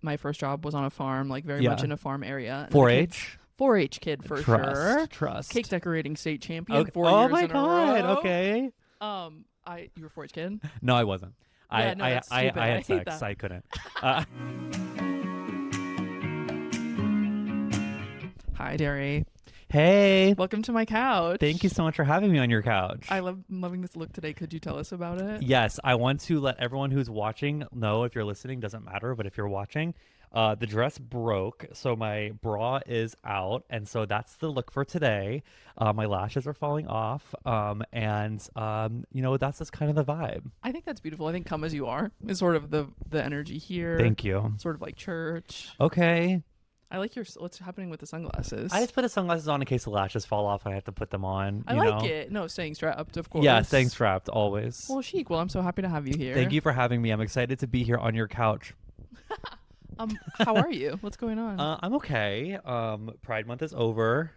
my first job was on a farm, like very much in a farm area. 4-H? 4-H kid for sure. Trust. Cake decorating state champion Okay. 4 years in a row. Okay. You were 4-H kid? No, I wasn't. Yeah, no, that's stupid. I I had hate sex. that. I couldn't. Hi, Derry. Hey. Welcome to my couch. Thank you so much for having me on your couch. I'm loving this look today. Could you tell us about it? Yes, I want to let everyone who's watching know, if you're listening, doesn't matter, but if you're watching, the dress broke, so my bra is out, and so that's the look for today. My lashes are falling off, and that's just kind of the vibe. I think that's beautiful. I think come as you are is sort of the energy here. Thank you. Sort of like church. Okay. I like what's happening with the sunglasses. I just put the sunglasses on in case the lashes fall off and I have to put them on. I like it. No, staying strapped, of course. Yeah, staying strapped, always. Well, chic. Well, I'm so happy to have you here. Thank you for having me. I'm excited to be here on your couch. How are you? What's going on? I'm okay. Pride Month is over.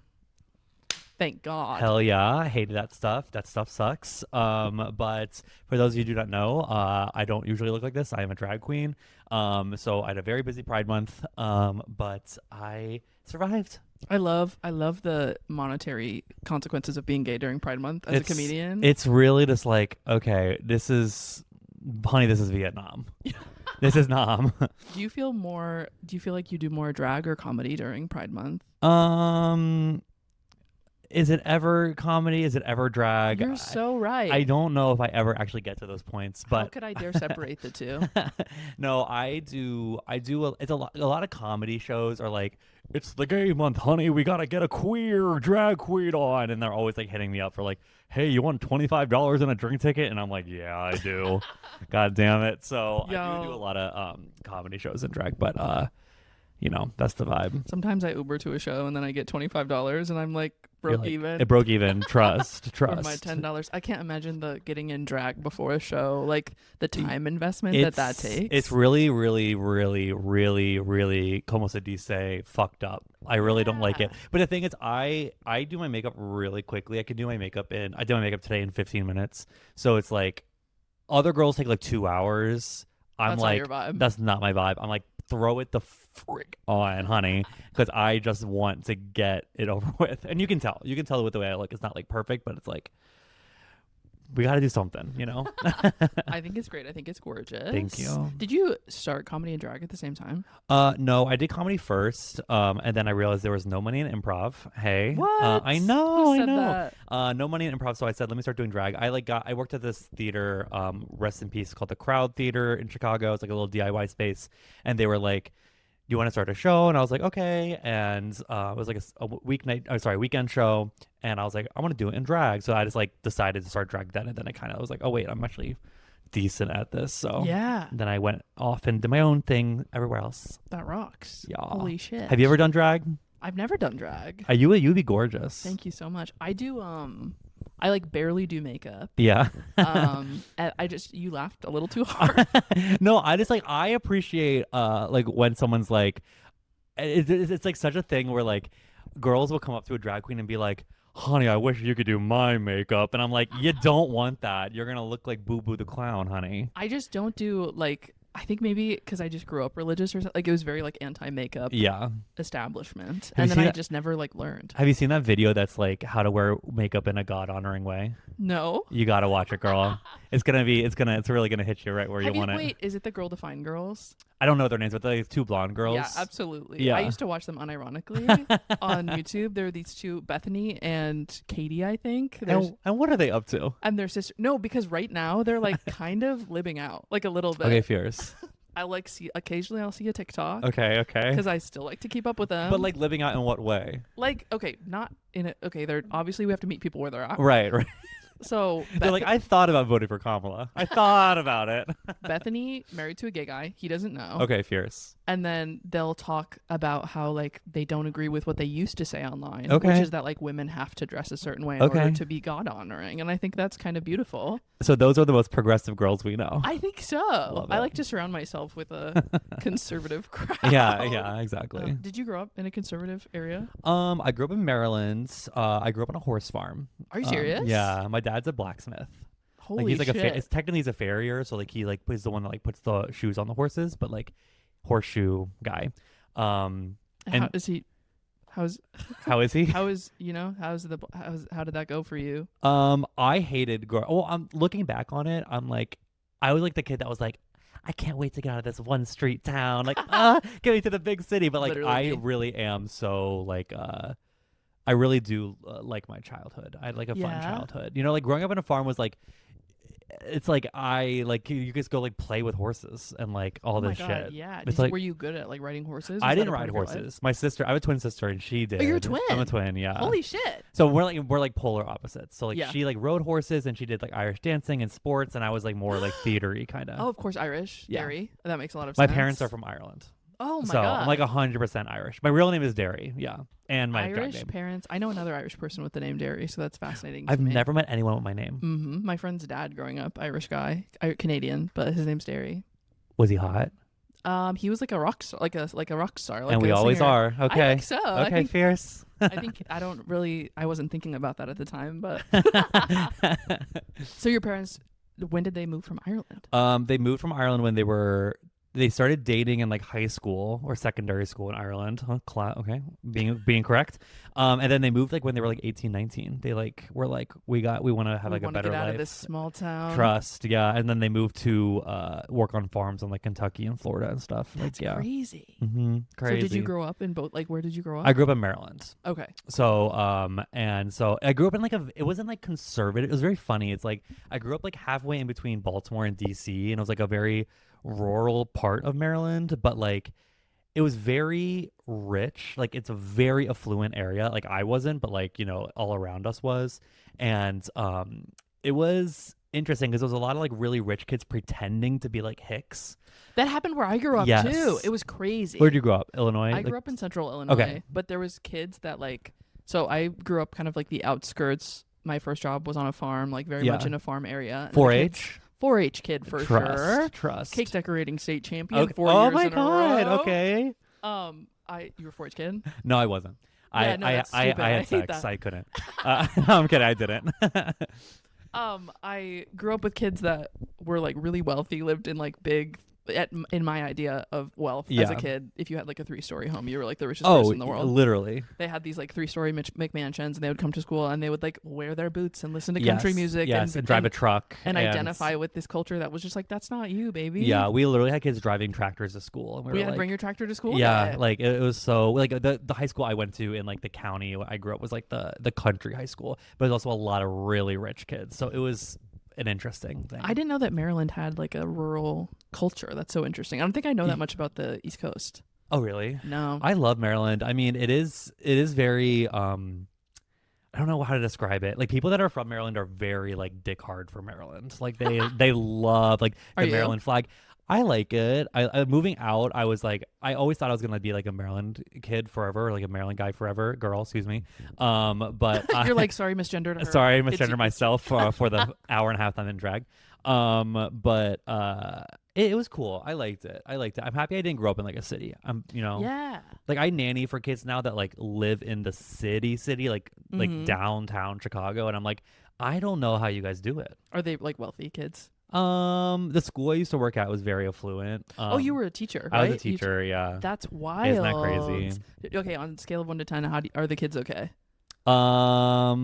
Thank God. Hell yeah. I hated that stuff. That stuff sucks. But for those of you who do not know, I don't usually look like this. I am a drag queen. So I had a very busy Pride Month. But I survived. I love the monetary consequences of being gay during Pride Month as a comedian. It's really just like, okay, this is Vietnam. This is Nam. Do you feel like you do more drag or comedy during Pride Month? Is it ever comedy? Is it ever drag? You're so right. I don't know if I ever actually get to those points, but how could I dare separate the two? No, I do. It's a lot of comedy shows are like, it's the gay month, honey. We gotta get a queer drag queen on, and they're always like hitting me up for like, hey, you want $25 and a drink ticket? And I'm like, yeah, I do. God damn it. So I do a lot of comedy shows and drag, but that's the vibe. Sometimes I Uber to a show and then I get $25 and I'm like, broke even. It broke even. Trust. Or my $10. I can't imagine the getting in drag before a show, like the time investment that takes. It's really, really, really, really, really, como se dice, fucked up. I really don't like it. But the thing is, I do my makeup really quickly. I did my makeup today in 15 minutes. So it's like, other girls take like 2 hours. That's not your vibe. That's not my vibe. I'm like, throw it the frick on, honey, because I just want to get it over with. And you can tell with the way I look. It's not like perfect, but it's like, we got to do something, I think it's great. I think it's gorgeous. Thank you. Did you start comedy and drag at the same time? No, I did comedy first, and then I realized there was no money in improv. Hey, what? I know. Who said that? No money in improv, so I said, let me start doing drag. I worked at this theater, rest in peace, called the Crowd Theater in Chicago. It's like a little DIY space, and they were like, do you want to start a show? And I was like, okay. And it was like a weekend show. And I was like, I want to do it in drag. So I just like decided to start drag then. And then I kind of was like, oh wait, I'm actually decent at this. So yeah. Then I went off and did my own thing everywhere else. That rocks. Yeah. Holy shit. Have you ever done drag? I've never done drag. You'd be gorgeous. Thank you so much. I do I like barely do makeup. Yeah. You laughed a little too hard. No, I appreciate like when someone's like, it's like such a thing where like girls will come up to a drag queen and be like, honey, I wish you could do my makeup. And I'm like, you don't want that. You're going to look like Boo Boo the Clown, honey. I just don't do like, I think maybe because I just grew up religious or something. Like it was very like anti-makeup establishment. And then I just never like learned. Have you seen that video that's like how to wear makeup in a God-honoring way? No. You got to watch it, girl. It's really going to hit you right where you want it. Wait, is it the Girl Defined Girls? I don't know their names, but they're like two blonde girls. Yeah, absolutely. Yeah. I used to watch them unironically on YouTube. There are these two, Bethany and Katie, I think. And what are they up to? And their sister. No, because right now they're like kind of living out, like a little bit. Okay, fierce. I like occasionally I'll see a TikTok. Okay. Because I still like to keep up with them. But like living out in what way? Like, okay, not in it. Okay, they're obviously we have to meet people where they're at. Right. So they're like, I thought about voting for Kamala. I thought about it. Bethany married to a gay guy. He doesn't know. Okay, fierce. And then they'll talk about how like they don't agree with what they used to say online, which is that like women have to dress a certain way in order to be God honoring. And I think that's kind of beautiful. So those are the most progressive girls we know. I think so. I like to surround myself with a conservative crowd. Yeah, exactly. Did you grow up in a conservative area? I grew up in Maryland. I grew up on a horse farm. Are you serious? Yeah, my dad's a blacksmith. Holy shit. It's technically he's a farrier, so like he like is the one that like puts the shoes on the horses, but like horseshoe guy. And how is he? How is he? How did that go for you? I hated I'm looking back on it. I was like the kid that was like, I can't wait to get out of this one street town. Like, get me to the big city. But like, I really am so like, I really do like my childhood. I had like a fun childhood. You know, like growing up on a farm was like, it's like you just go like play with horses and like all this shit. Yeah. Were you good at like riding horses? I didn't ride horses. My sister, I have a twin sister, and she did. Oh, you're a twin. I'm a twin. Yeah. Holy shit. So we're like polar opposites. So like she like rode horses and she did like Irish dancing and sports, and I was like more like theatery kind of. Oh, of course, Irish. Yeah. Derry. That makes a lot of My sense. parents are from Ireland. Oh my so god. I'm like 100% Irish. My real name is Derry. Yeah. And my Irish parents. I know another Irish person with the name Derry, so that's fascinating. I've never met anyone with my name. Mm-hmm. My friend's dad growing up, Irish guy, Canadian, but his name's Derry. Was he hot? He was like a rock star, like a rock star. Like and we always are. Okay. I think so. Okay, fierce. I wasn't thinking about that at the time, but. So your parents, when did they move from Ireland? They moved from Ireland when they started dating in like high school or secondary school in Ireland. Okay, being correct. And then they moved like when they were like 18, 19. They like were like we want to have like a better life. Out of this small town. Trust, yeah. And then they moved to work on farms in like Kentucky and Florida and stuff. That's crazy. Mm-hmm, crazy. So did you grow up in both? Like, where did you grow up? I grew up in Maryland. Okay. So and so I grew up in like it wasn't like conservative. It was very funny. It's like I grew up like halfway in between Baltimore and DC, and it was like a very rural part of Maryland, but like it was very rich. Like it's a very affluent area. Like I wasn't, but like, you know, all around us was. And it was interesting because there was a lot of like really rich kids pretending to be like hicks. That happened where I grew up too. It was crazy. Where'd you grow up? Illinois? I grew up in central Illinois. Okay. But there was kids that like, so I grew up kind of like the outskirts. My first job was on a farm, like very much in a farm area. 4-H? 4-H kid for sure. Trust. Cake decorating state champion. Okay. 4 years my in god. a row. Okay. You were 4-H kid? No, I wasn't. Yeah, I had sex. I'm kidding. I didn't. I grew up with kids that were like really wealthy, lived in like big. In my idea of wealth as a kid, if you had like a 3-story home, you were like the richest person in the world. Literally. They had these like 3-story McMansions, and they would come to school and they would like wear their boots and listen to country music and drive a truck and identify with this culture that was just like, that's not you, baby. Yeah, we literally had kids driving tractors to school, and we had to bring your tractor to school. Yeah, like it was so like the high school I went to in like the county I grew up was like the country high school, but there's also a lot of really rich kids, so it was an interesting thing. I didn't know that Maryland had like a rural culture. That's so interesting. I don't think I know that much about the East Coast. Oh, really? No. I love Maryland. I mean, it is very I don't know how to describe it. Like people that are from Maryland are very like dick hard for Maryland. Like they love like the Maryland flag. I like it. I moving out, I was like, I always thought I was gonna be like a Maryland kid forever, like a Maryland guy forever, girl, excuse me. But you're like, sorry, misgendered her. Sorry, I misgendered myself for the hour and a half that I'm in drag. But it was cool. I liked it. I'm happy I didn't grow up in like a city. Yeah. Like I nanny for kids now that like live in the city, like downtown Chicago, and I'm like, I don't know how you guys do it. Are they like wealthy kids? The school I used to work at was very affluent. You were a teacher, right? I was a teacher, yeah. That's wild. Isn't that crazy? Okay, on a scale of 1 to 10, are the kids okay? 3. Oh,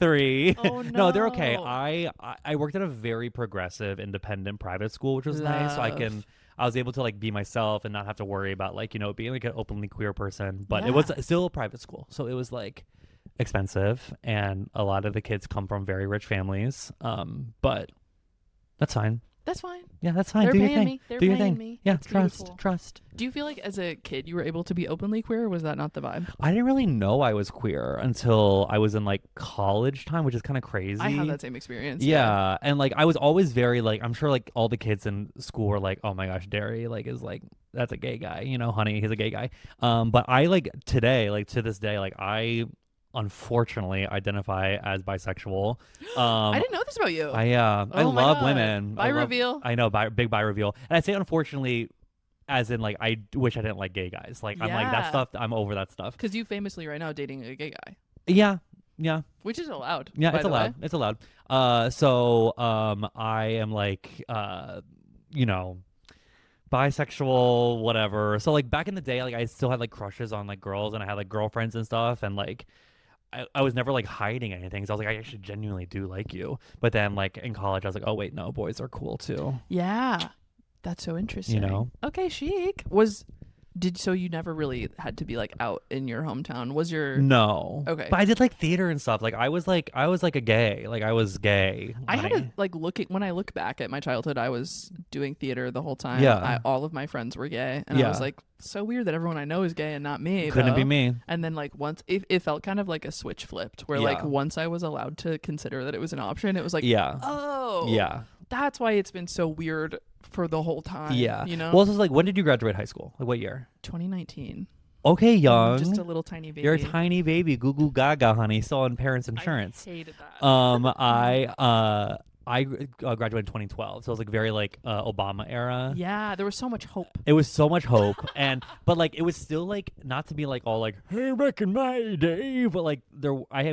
no. No, they're okay. I worked at a very progressive, independent private school, which was nice. So I was able to like be myself and not have to worry about like, you know, being like an openly queer person. But it was still a private school, so it was like expensive, and a lot of the kids come from very rich families. But that's fine. That's fine. Yeah, that's fine. They're Do your paying thing. me. They're Do your paying thing. me. Yeah, That's trust. Do you feel like as a kid you were able to be openly queer, or was that not the vibe? I didn't really know I was queer until I was in like college time, which is kind of crazy. I had that same experience. Yeah, and like I was always very like, I'm sure like all the kids in school were like, oh my gosh, Derry like is like, that's a gay guy, you know, honey, he's a gay guy. But I like today, like to this day, like I unfortunately identify as bisexual. I didn't know this about you. I love women. Reveal. I know, big bi reveal. And I say unfortunately as in like I wish I didn't like gay guys. Like I'm like that stuff, I'm over that stuff. Because you famously right now dating a gay guy. Yeah. Which is allowed. Yeah, it's allowed. It's allowed. So I am like you know, bisexual, whatever. So like back in the day, like I still had like crushes on like girls, and I had like girlfriends and stuff, and like I was never like hiding anything. So I was like, I actually genuinely do like you. But then like in college, I was like, oh wait, no, boys are cool too. Yeah, that's so interesting. You know? Okay, chic. So you never really had to be like out in your hometown? Was your No. Okay. But I did like theater and stuff. Like I was like a gay. Like I was gay. I had to like when I look back at my childhood, I was doing theater the whole time. Yeah. All of my friends were gay, and I was like, so weird that everyone I know is gay and not me. Couldn't be me. And then like once it felt kind of like a switch flipped, where like once I was allowed to consider that it was an option, it was like, oh, yeah, that's why it's been so weird for the whole time. Yeah. You know? Well, so like, when did you graduate high school? Like what year? 2019. Okay, young. Just a little tiny baby. You're a tiny baby. Goo goo gaga, honey. Still on parents' insurance. I hated that. I graduated in 2012, so it was like very like Obama era. Yeah, there was so much hope. It was so much hope, but like it was still like not to be like all like, hey, back in my day, but like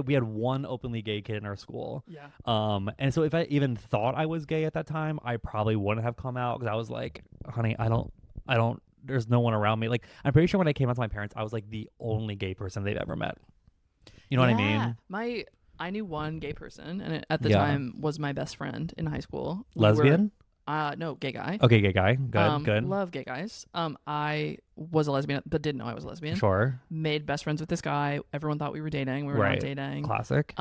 we had one openly gay kid in our school. Yeah. And so if I even thought I was gay at that time, I probably wouldn't have come out, because I was like, honey, I don't. There's no one around me. Like I'm pretty sure when I came out to my parents, I was like the only gay person they've ever met. You know what I mean? I knew one gay person, and it, at the time was my best friend in high school. Lesbian? No, gay guy. Okay, gay guy. Good. Love gay guys. I was a lesbian, but didn't know I was a lesbian. Sure. Made best friends with this guy. Everyone thought we were dating. We were not dating. Classic.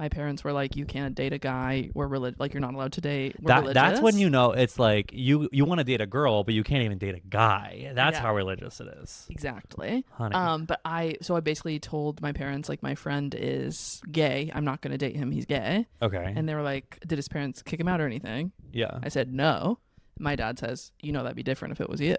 My parents were like, you can't date a guy. We're like, you're not allowed to date. That's when you know it's like you want to date a girl, but you can't even date a guy. That's how religious it is. Exactly. Honey. But I basically told my parents, like, my friend is gay. I'm not going to date him. He's gay. Okay. And they were like, did his parents kick him out or anything? Yeah. I said, no. My dad says, that'd be different if it was you,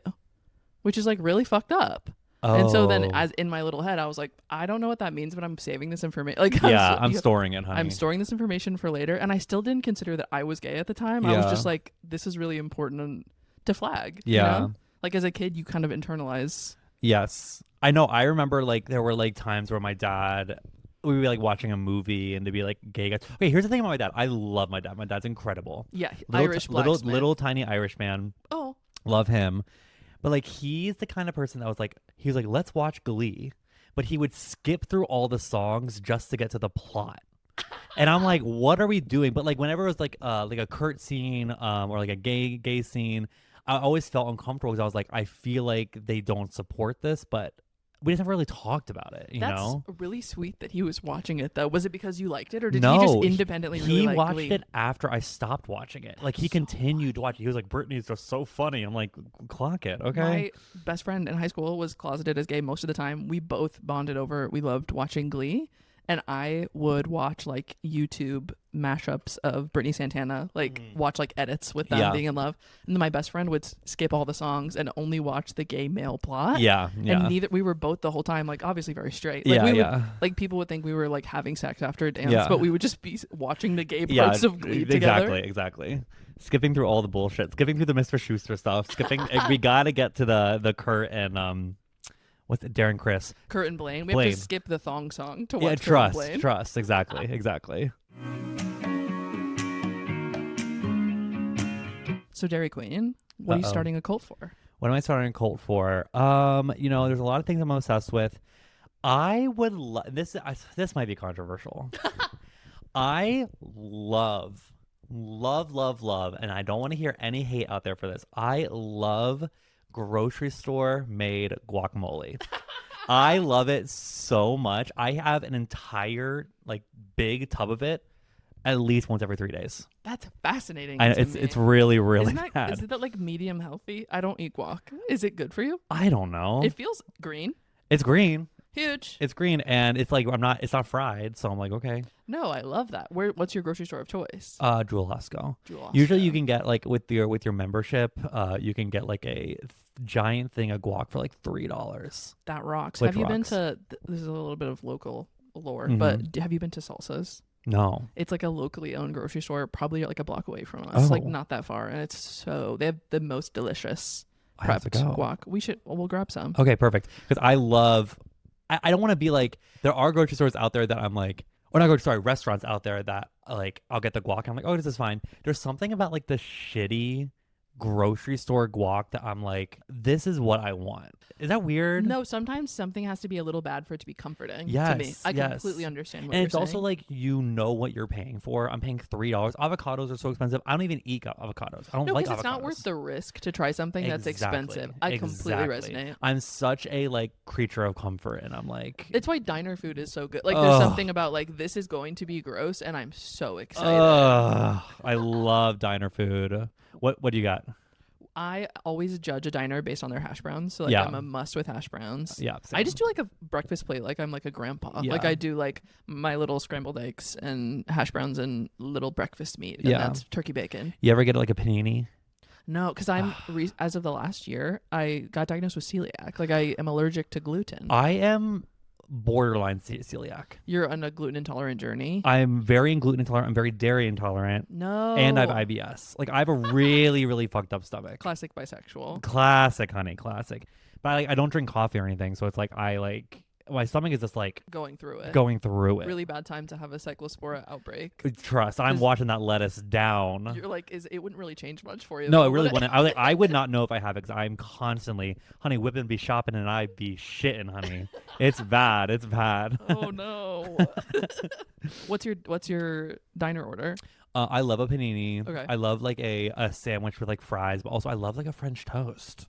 which is like really fucked up. Oh. And so then, as in my little head, I was like, I don't know what that means, but I'm saving this information. Like, I'm storing it, honey. I'm storing this information for later. And I still didn't consider that I was gay at the time. I was just like, this is really important to flag. Yeah. You know? Like as a kid, you kind of internalize. Yes, I know. I remember like there were like times where my dad, we would be like watching a movie and to be like gay guys. Okay, here's the thing about my dad. I love my dad. My dad's incredible. Yeah, Irish little tiny Irish man. Oh, love him. But like he's the kind of person that was like, he was like, let's watch Glee, but he would skip through all the songs just to get to the plot. And I'm like, what are we doing? But like whenever it was like a Kurt scene or like a gay scene, I always felt uncomfortable, because I was like, I feel like they don't support this, but we just never really talked about it. You know, that's really sweet that he was watching it though. Was it because you liked it, or did no, he just independently really like watched Glee? it after I stopped watching it. Like he continued to watch it. He was like, Brittany's just so funny. I'm like, clock it, okay. My best friend in high school was closeted as gay most of the time. We both bonded over. We loved watching Glee. And I would watch like YouTube mashups of Britney Santana, like watch like edits with them being in love. And then my best friend would skip all the songs and only watch the gay male plot. Yeah. And we were both the whole time like obviously very straight. Like we would, like people would think we were like having sex after a dance, but we would just be watching the gay parts of Glee together. Exactly. Skipping through all the bullshit, skipping through the Mr. Schuster stuff, we gotta get to the Kurt and what's it, Darren Criss? Kurt and Blaine. We have to skip the thong song to watch Kurt and Blaine. Trust. Exactly. So Derry Queen, what are you starting a cult for? What am I starting a cult for? There's a lot of things I'm obsessed with. I would this might be controversial. I love, and I don't want to hear any hate out there for this. I love grocery store made guacamole. I love it so much. I have an entire like big tub of it at least once every 3 days. That's fascinating. It's really bad. Is that like medium healthy? I don't eat guac. Is it good for you? I don't know. It feels green. It's green. Huge. It's green, and it's like it's not fried, so I'm like, okay. No, I love that. What's your grocery store of choice? Jewel Osco. Usually you can get like with your membership, you can get like a giant thing of guac for like $3. That rocks. Have you been to this is a little bit of local lore, but have you been to Salsa's? No. It's like a locally owned grocery store, probably like a block away from us. Like not that far, and they have the most delicious prepped guac. We'll grab some. Okay, perfect. Because I don't want to be like, there are grocery stores out there that I'm like, or not restaurants out there that like I'll get the guac and I'm like, oh, this is fine. There's something about like the shitty grocery store guac that I'm like, this is what I want. Is that weird? No, sometimes something has to be a little bad for it to be comforting to me. Yes, I yes. completely understand what And you're it's also saying. like, you know what you're paying for. I'm paying $3. Avocados are so expensive. I don't even eat avocados. I don't No, like because avocados. it's not worth the risk to try something that's expensive. I completely resonate. I'm such a like creature of comfort, and I'm like, It's why diner food is so good. Like, there's something about like, this is going to be gross, and I'm so excited. I love diner food. What do you got? I always judge a diner based on their hash browns. So like, Yeah. I'm a must with hash browns. Yeah, I just do like a breakfast plate, like I'm like a grandpa. Yeah. Like I do like my little scrambled eggs and hash browns and little breakfast meat. And that's turkey bacon. You ever get like a panini? No, because I'm as of the last year, I got diagnosed with celiac. Like I am allergic to gluten. I am borderline celiac. You're on a gluten intolerant journey. I'm very gluten intolerant. I'm very dairy intolerant. No. And I have IBS. Like, I have a really, really fucked up stomach. Classic bisexual. Classic, honey. Classic. But I don't drink coffee or anything. So it's like, my stomach is just like going through it. Really bad time to have a cyclospora outbreak. Trust. I'm watching that lettuce down. You're like, it wouldn't really change much for you. No, though, it really would wouldn't. I would not know if I have it, because I'm constantly, honey, whipping, be shopping, and I be shitting, honey. It's bad. It's bad. Oh no. What's your diner order? I love a panini. Okay. I love like a sandwich with like fries, but also I love like a French toast.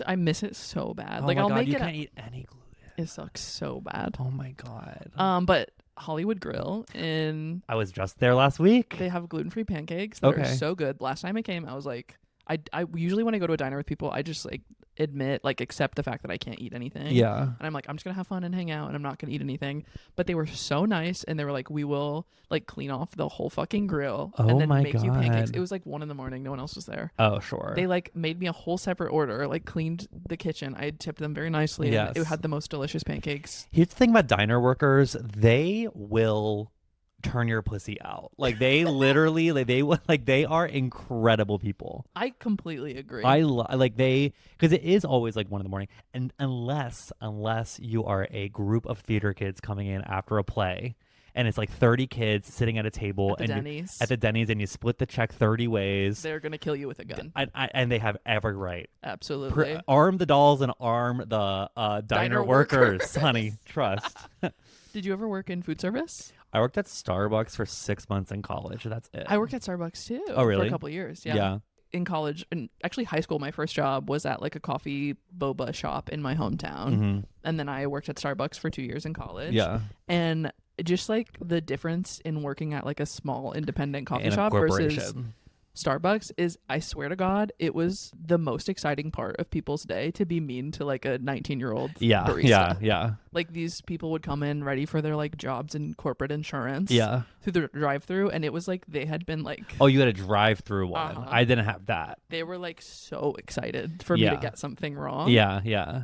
I miss it so bad. Oh like my I'll God, make you it. can't eat any gluten. It sucks so bad. Oh my God. But Hollywood Grill I was just there last week. they have gluten-free pancakes that are so good. Last time I came, I was like, I usually when I go to a diner with people, I just like accept the fact that I can't eat anything. Yeah. And I'm like, I'm just gonna have fun and hang out, and I'm not gonna eat anything. But they were so nice, and they were like, we will like clean off the whole fucking grill and then make you pancakes. It was like 1 a.m. No one else was there. Oh, sure. They like made me a whole separate order, like cleaned the kitchen. I tipped them very nicely. Yes. And it had the most delicious pancakes. Here's the thing about diner workers: they will turn your pussy out. Like, they literally, they are incredible people. I completely agree. Because it is always like 1 a.m, and unless you are a group of theater kids coming in after a play, and it's like 30 kids sitting at a table at the Denny's, and you split the check 30 ways. They're gonna kill you with a gun. And they have every right. Absolutely. Arm the dolls and arm the diner workers, honey. Trust. Did you ever work in food service? I worked at Starbucks for 6 months in college. That's it. I worked at Starbucks too. Oh, really? For a couple of years. Yeah. Yeah. In college, and actually high school, my first job was at like a coffee boba shop in my hometown. Mm-hmm. And then I worked at Starbucks for 2 years in college. Yeah. And just like the difference in working at like a small independent coffee In a shop versus corporation. Starbucks is, I swear to God, it was the most exciting part of people's day to be mean to like a 19-year-old barista. Yeah. Like, these people would come in ready for their like jobs in corporate insurance. Yeah. Through the drive-through, and it was like they had been like, Oh, you had a drive-through one. Uh-huh. I didn't have that. they were like so excited for me to get something wrong. Yeah.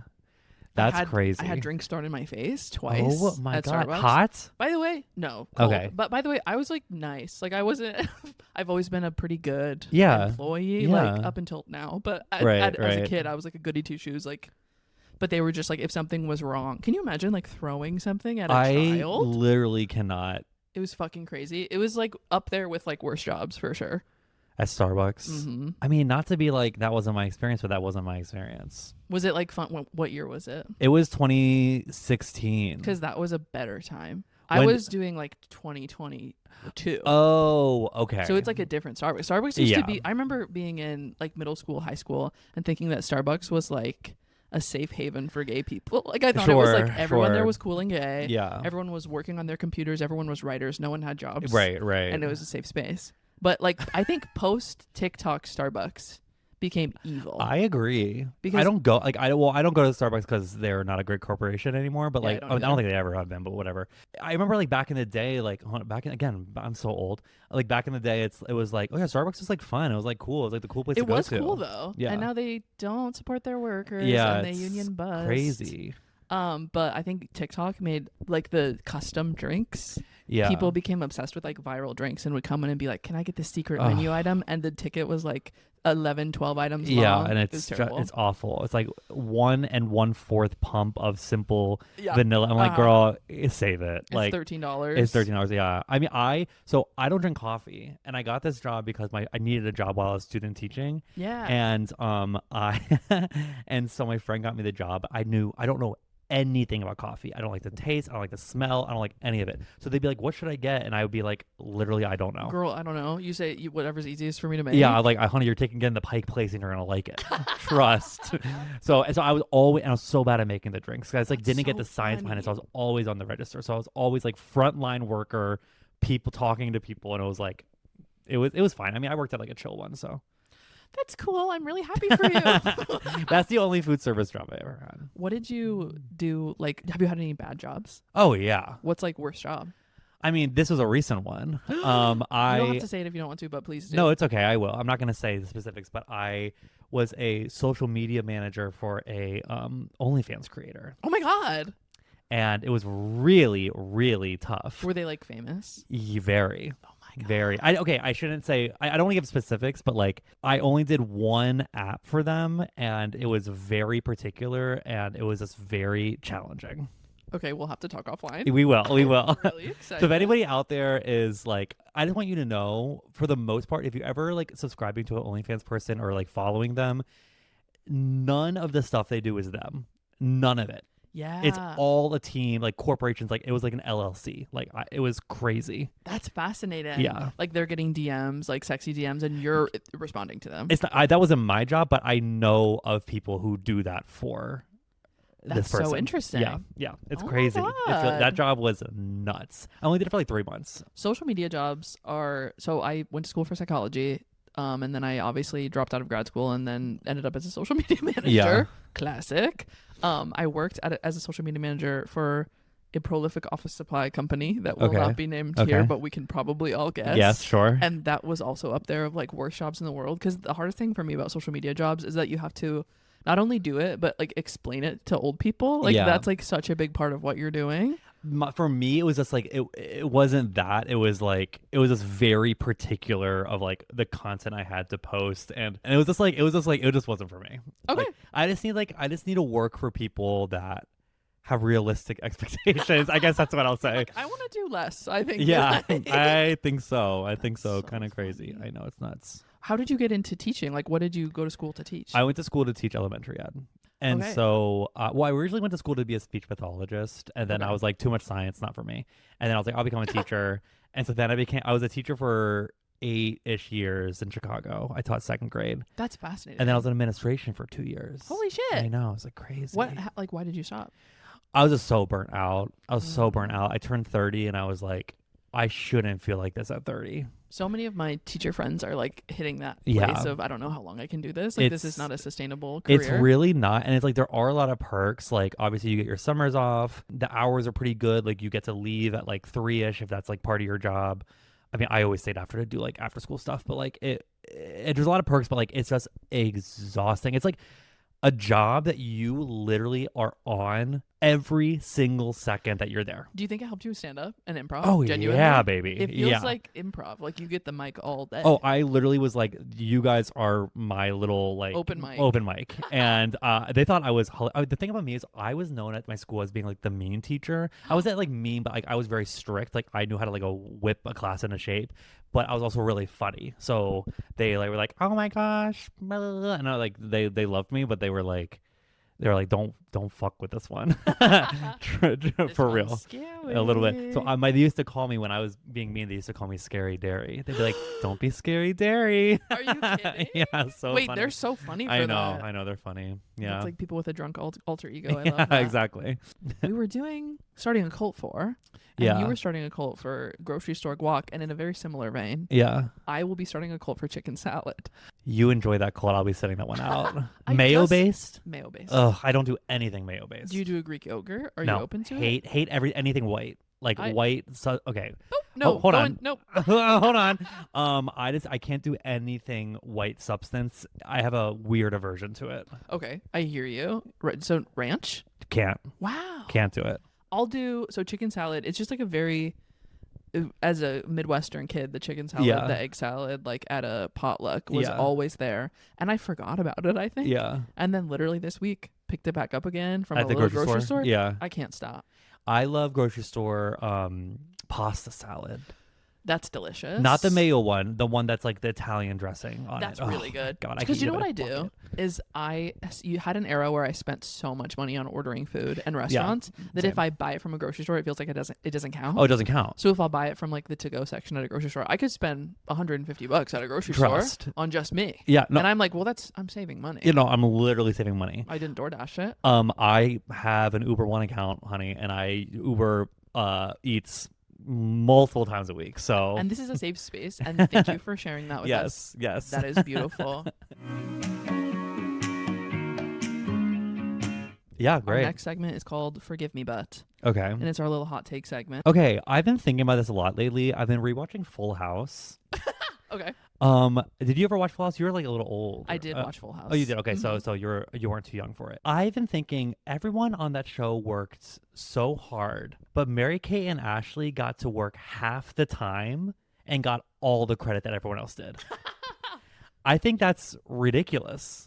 That's crazy. I had drinks thrown in my face twice. Oh my at God. Starbucks. Hot? By the way, no. Cold. Okay. But by the way, I was like nice. Like, I wasn't. I've always been a pretty good Yeah. employee. Yeah. Like, up until now. But as a kid, I was like a goody two shoes. Like, but they were just like, if something was wrong, can you imagine like throwing something at a child? I literally cannot. It was fucking crazy. It was like up there with like worst jobs for sure. At Starbucks. Mm-hmm. I mean, not to be like, that wasn't my experience, but that wasn't my experience. Was it like fun? What year was it? It was 2016. Because that was a better time. I was doing like 2022. Oh, okay. So it's like a different Starbucks. Starbucks used to be, I remember being in like middle school, high school, and thinking that Starbucks was like a safe haven for gay people. Like, I thought it was like everyone there was cool and gay. Yeah. Everyone was working on their computers. Everyone was writers. No one had jobs. Right. And it was a safe space. But like, I think post TikTok Starbucks became evil. I agree. Because I don't go I don't go to Starbucks because they're not a great corporation anymore. But like, I don't think they ever have been. But whatever. I remember like back in the day, like again, I'm so old. Like back in the day, it was like, oh yeah, Starbucks is like fun. It was like cool. It was like the cool place to go to. It was cool though. Yeah. And now they don't support their workers. Yeah, and they union bust. Crazy. But I think TikTok made like the custom drinks. Yeah. people became obsessed with like viral drinks and would come in and be like, can I get this secret Ugh. menu item? And the ticket was like 11, 12 items Yeah, long. and It was it's terrible. it's awful. It's like 1 1/4 pump of simple Yeah. vanilla. I'm like, girl, save it. It's Like $13. it's $13. Yeah. I mean, I don't drink coffee, and I got this job because I needed a job while I was student teaching, Yeah. and I and so my friend got me the job. I don't know anything about coffee. I don't like the taste. I don't like the smell. I don't like any of it. So they'd be like, "What should I get?" And I would be like, "Literally, I don't know." Girl, I don't know. You say whatever's getting for me to make. Yeah, like, honey, you're getting the Pike Place, and you're gonna like it. Trust. So I was so bad at making the drinks. I That's didn't get so the science behind it. So I funny. was always on the register. So I was always like frontline worker, people talking to people, and it was like, it was fine. I mean, I worked at like a chill one, so That's cool. I'm really happy for you. that's the only food service job I ever had. What did you do? Like, have you had any bad jobs? Oh yeah. What's like worst job? I mean, this was a recent one. You don't I have to say it if you don't want to, but please do. No, it's okay. I will. I'm not gonna say the specifics, but I was a social media manager for a OnlyFans creator, Oh my God. and it was really, really tough. Were they like famous? Very, Oh my God. very. I shouldn't say. I don't want to give specifics, but like I only did one app for them, and it was very particular, and it was just very challenging. Okay, we'll have to talk offline. We will. We will. I'm really excited. So if anybody out there is like, I just want you to know, for the most part, if you're ever like subscribing to an OnlyFans person or like following them, none of the stuff they do is them. None of it. Yeah. It's all a team, like corporations. Like it was like an LLC. Like it was crazy. That's fascinating. Yeah. Like they're getting DMs, like sexy DMs, and you're responding to them. It's not, that wasn't my job, but I know of people who do that for That's this person. so interesting. Yeah, yeah, it's Oh my crazy. God. That job was nuts. I only did it for like 3 months. Social media jobs are so I went to school for psychology, and then I obviously dropped out of grad school and then ended up as a social media manager. Yeah. Classic. I worked as a social media manager for a prolific office supply company that will Okay. not be named Okay. here, but we can probably all guess. Yes, sure. And that was also up there of like worst jobs in the world, because the hardest thing for me about social media jobs is that you have to not only do it but like explain it to old people. Like Yeah. that's like such a big part of what you're doing. For me, it was just like it wasn't that. It was just very particular of like the content I had to post, and it was just like it just wasn't for me. Okay. Like, I just need to work for people that have realistic expectations. I guess that's what I'll say. Like, I want to do less, I think. Yeah, I think so. So Kind of crazy. funny. I know, it's nuts. How did you get into teaching? Like, what did you go to school to teach? I went to school to teach elementary ed. And Okay. so, I originally went to school to be a speech pathologist, and then Okay. I was like, too much science, not for me. And then I was like, I'll become a teacher. And so then I was a teacher for 8-ish years in Chicago. I taught 2nd grade. That's fascinating. And then I was in administration for 2 years. Holy shit. I know, it was like crazy. Like, why did you stop? I was just so burnt out. I turned 30 and I was like, I shouldn't feel like this at 30. So many of my teacher friends are like hitting that Yeah. place of, I don't know how long I can do this. Like, this is It's- not a sustainable career. It's really not. And it's like there are a lot of perks. Like obviously you get your summers off. The hours are pretty good. Like you get to leave at like 3-ish if that's like part of your job. I mean, I always stayed after to do like after school stuff, but like there's a lot of perks, but like it's just exhausting. It's like a job that you literally are on every single second that you're there. Do you think it helped you stand up and improv? Oh, Genuinely? yeah, baby. It feels Yeah. like improv. Like you get the mic all day. Oh, I literally was like, you guys are my little like Open mic. And they thought I was the thing about me is I was known at my school as being like the mean teacher. I wasn't like mean, but like I was very strict. Like I knew how to like whip a class into shape, but I was also really funny. So they like were like, oh my gosh, blah, blah, blah. And I like they loved me, but they were like don't fuck with this one. This For one's real. scary. A little bit. So they used to call me when I was being mean. They used to call me Scary Derry. They'd be like, "Don't be Scary Derry." Are you kidding? Yeah, so Wait, funny. they're so funny for I know, that. I know, they're funny. Yeah, It's like people with a drunk alter ego. I yeah, love that. exactly. We were starting a cult for. And Yeah. you were starting a cult for grocery store guac, and in a very similar vein, Yeah, I will be starting a cult for chicken salad. you enjoy that cult. I'll be setting that one out. I Mayo just- based. Mayo based. Ugh, I don't do anything mayo based. Do you do a Greek yogurt? Are no, you open to hate anything white. Like I- white. So okay. it? No, hold on. Nope. Hold on. I can't do anything white substance. I have a weird aversion to it. Okay, I hear you. So ranch. Can't Wow. do it. I'll do chicken salad. It's just like a very as a Midwestern kid, the chicken salad, Yeah. the egg salad, like at a potluck was Yeah. always there. And I forgot about it, I think. Yeah. And then literally this week, picked it back up again from At a the little grocery store? Yeah. I can't stop. I love grocery store pasta salad. That's delicious. Not the mayo one, the one that's like the Italian dressing on That's it. really Oh, good. God, Because you know what I do? do is you had an era where I spent so much money on ordering food and restaurants that same. if I buy it from a grocery store, it feels like it doesn't count. Oh, it doesn't count. So if I'll buy it from like the to-go section at a grocery store, I could spend $150 at a grocery Trust. store on just me. Yeah, no. And I'm like, well, I'm saving money. You know, I'm literally saving money. I didn't DoorDash it. I have an Uber One account, honey, and I Uber eats multiple times a week. So And this is a safe space. And thank you for sharing that with us. yes. That is beautiful. Yeah, great. Our next segment is called Forgive Me But. Okay. And it's our little hot take segment. Okay, I've been thinking about this a lot lately. I've been rewatching Full House. Okay. Did you ever watch Full House? You were like a little old. I did watch Full House. Oh, you did. Okay, Mhm. so you weren't too young for it. I've been thinking everyone on that show worked so hard, but Mary-Kate and Ashley got to work half the time and got all the credit that everyone else did. I think that's ridiculous.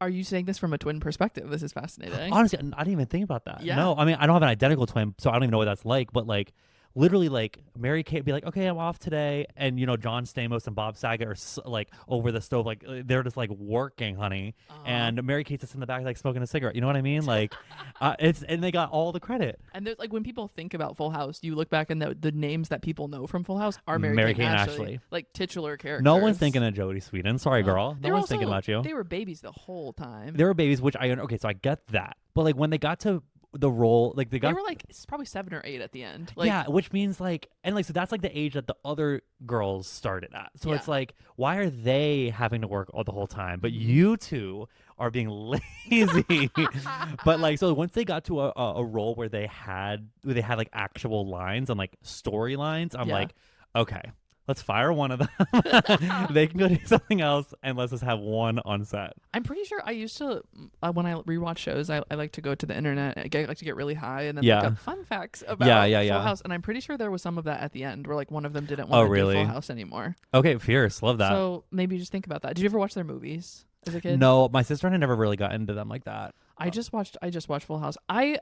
Are you saying this from a twin perspective? This is fascinating. Honestly, I didn't even think about that. Yeah. No, I mean, I don't have an identical twin, so I don't even know what that's like. But like, literally, like Mary-Kate be like, "Okay, I'm off today," and John Stamos and Bob Saget are like over the stove, like they're just like working, honey, and Mary-Kate's just in the back, like smoking a cigarette. You know what I mean? Like, and they got all the credit. And there's like when people think about Full House, you look back and the names that people know from Full House are Mary-Kate and and Ashley, Ashley. like titular characters. No one's thinking of Jodie Sweetin. Sorry, girl. No one's thinking about you. They were babies the whole time. They were babies, which okay, so I get that. But like when they got to the role, like they were like probably 7 or 8 at the end. Like, yeah, which means like, and like, so that's like the age that the other girls started at. So it's like, why are they having to work all the whole time, but you two are being lazy? But like, so once they got to a role where they had like actual lines and like storylines, I'm like, okay, let's fire one of them. They can go do something else, and let's just have one on set. I'm pretty sure I used to, when I rewatch shows, I like to go to the internet. I like to get really high and then look up fun facts about Full House. And I'm pretty sure there was some of that at the end where like one of them didn't want to do Full House anymore. Okay, fierce. Love that. So maybe just think about that. Did you ever watch their movies as a kid? No, my sister and I never really got into them like that. I just watched Full House. I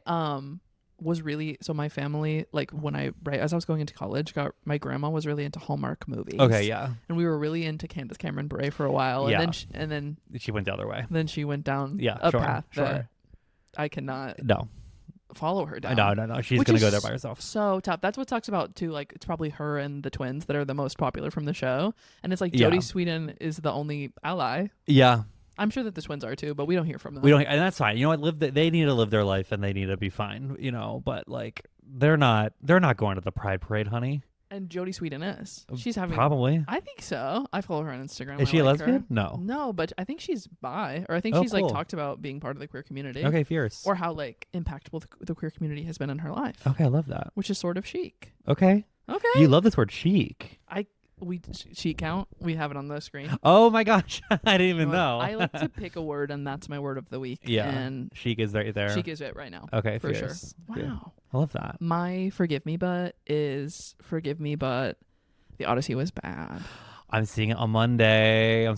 was really, so my family, like when as I was going into college, my grandma was really into Hallmark movies. Okay, yeah. And we were really into Candace Cameron Bure for a while. Yeah. And then She went the other way. then she went down a path that I cannot follow her down. No. She's going to go there by herself. So tough. That's what talks about too. Like it's probably her and the twins that are the most popular from the show. And it's like Jodie Sweetin is the only ally. Yeah. I'm sure that the twins are too, but we don't hear from them. We don't, and that's fine. You know what? They need to live their life, and they need to be fine. But like, they're not going to the Pride Parade, honey. And Jodie Sweetin is. She's having probably. I think so. I follow her on Instagram. Is she a lesbian? No. No, but I think she's bi, or I think she's like talked about being part of the queer community. Okay, fierce. Or how like impactful the queer community has been in her life. Okay, I love that. Which is sort of chic. Okay. You love this word chic. Chic count. We have it on the screen. Oh my gosh, I didn't even know. I like to pick a word, and that's my word of the week. Yeah, and chic is right there. Chic is it right now. Okay, for fierce. sure. Wow, yeah. I love that. My forgive me, but the Odyssey was bad. I'm seeing it on Monday. The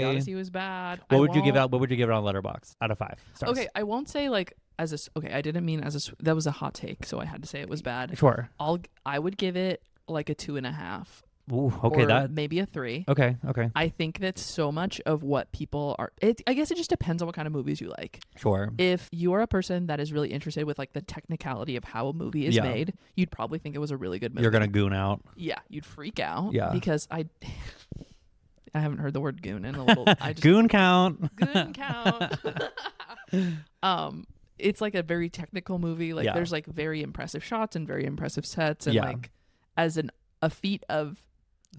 Odyssey was bad. What would you give it on Letterboxd out of 5 stars? Okay, I won't say like I didn't mean that was a hot take, so I had to say it was bad. Sure. I would give it like a 2.5. Ooh, okay, or maybe a 3. Okay. I think that so much of what people are, I guess it just depends on what kind of movies you like. Sure. If you are a person that is really interested with like the technicality of how a movie is made, you'd probably think it was a really good movie. You're gonna goon out. Yeah, you'd freak out. Yeah. Because I haven't heard the word goon in a little. Goon count. Goon count. It's like a very technical movie. Like there's like very impressive shots and very impressive sets, and like as a feat of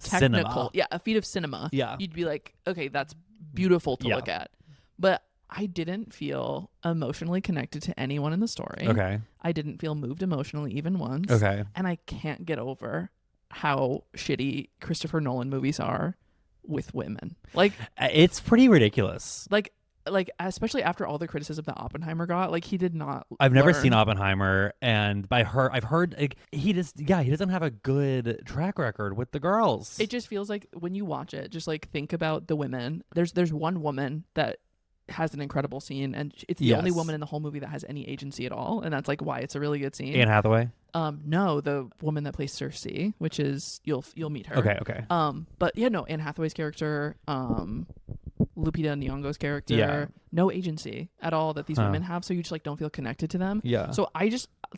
technical, a feat of cinema. Yeah, you'd be like, okay, that's beautiful to look at, but I didn't feel emotionally connected to anyone in the story. Okay, I didn't feel moved emotionally even once. Okay, and I can't get over how shitty Christopher Nolan movies are with women. Like it's pretty ridiculous. Like like especially after all the criticism that Oppenheimer got, like he did not. I've never learn. seen Oppenheimer, and I've heard like, he doesn't have a good track record with the girls. It just feels like when you watch it, just like think about the women. There's one woman that has an incredible scene, and it's the only woman in the whole movie that has any agency at all, and that's like why it's a really good scene. Anne Hathaway. No, the woman that plays Cersei, which is you'll meet her. Okay. But yeah, no, Anne Hathaway's character, Lupita Nyong'o's character, no agency at all that these women have, so you just like don't feel connected to them. Yeah. So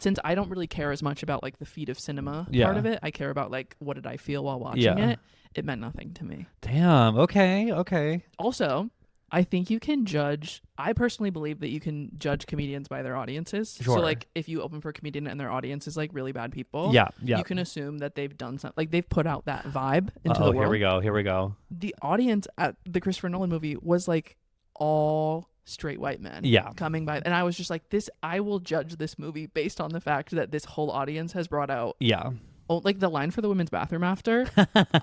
since I don't really care as much about like the feat of cinema part of it, I care about like what did I feel while watching it. It meant nothing to me. Damn. Okay. Also, I think you can judge. I personally believe that you can judge comedians by their audiences. Sure. So, like, if you open for a comedian and their audience is like really bad people, you can assume that they've done something. Like, they've put out that vibe into the world. Here we go. The audience at the Christopher Nolan movie was like all straight white men. Coming by, and I was just like, I will judge this movie based on the fact that this whole audience has brought out. Oh, like the line for the women's bathroom after.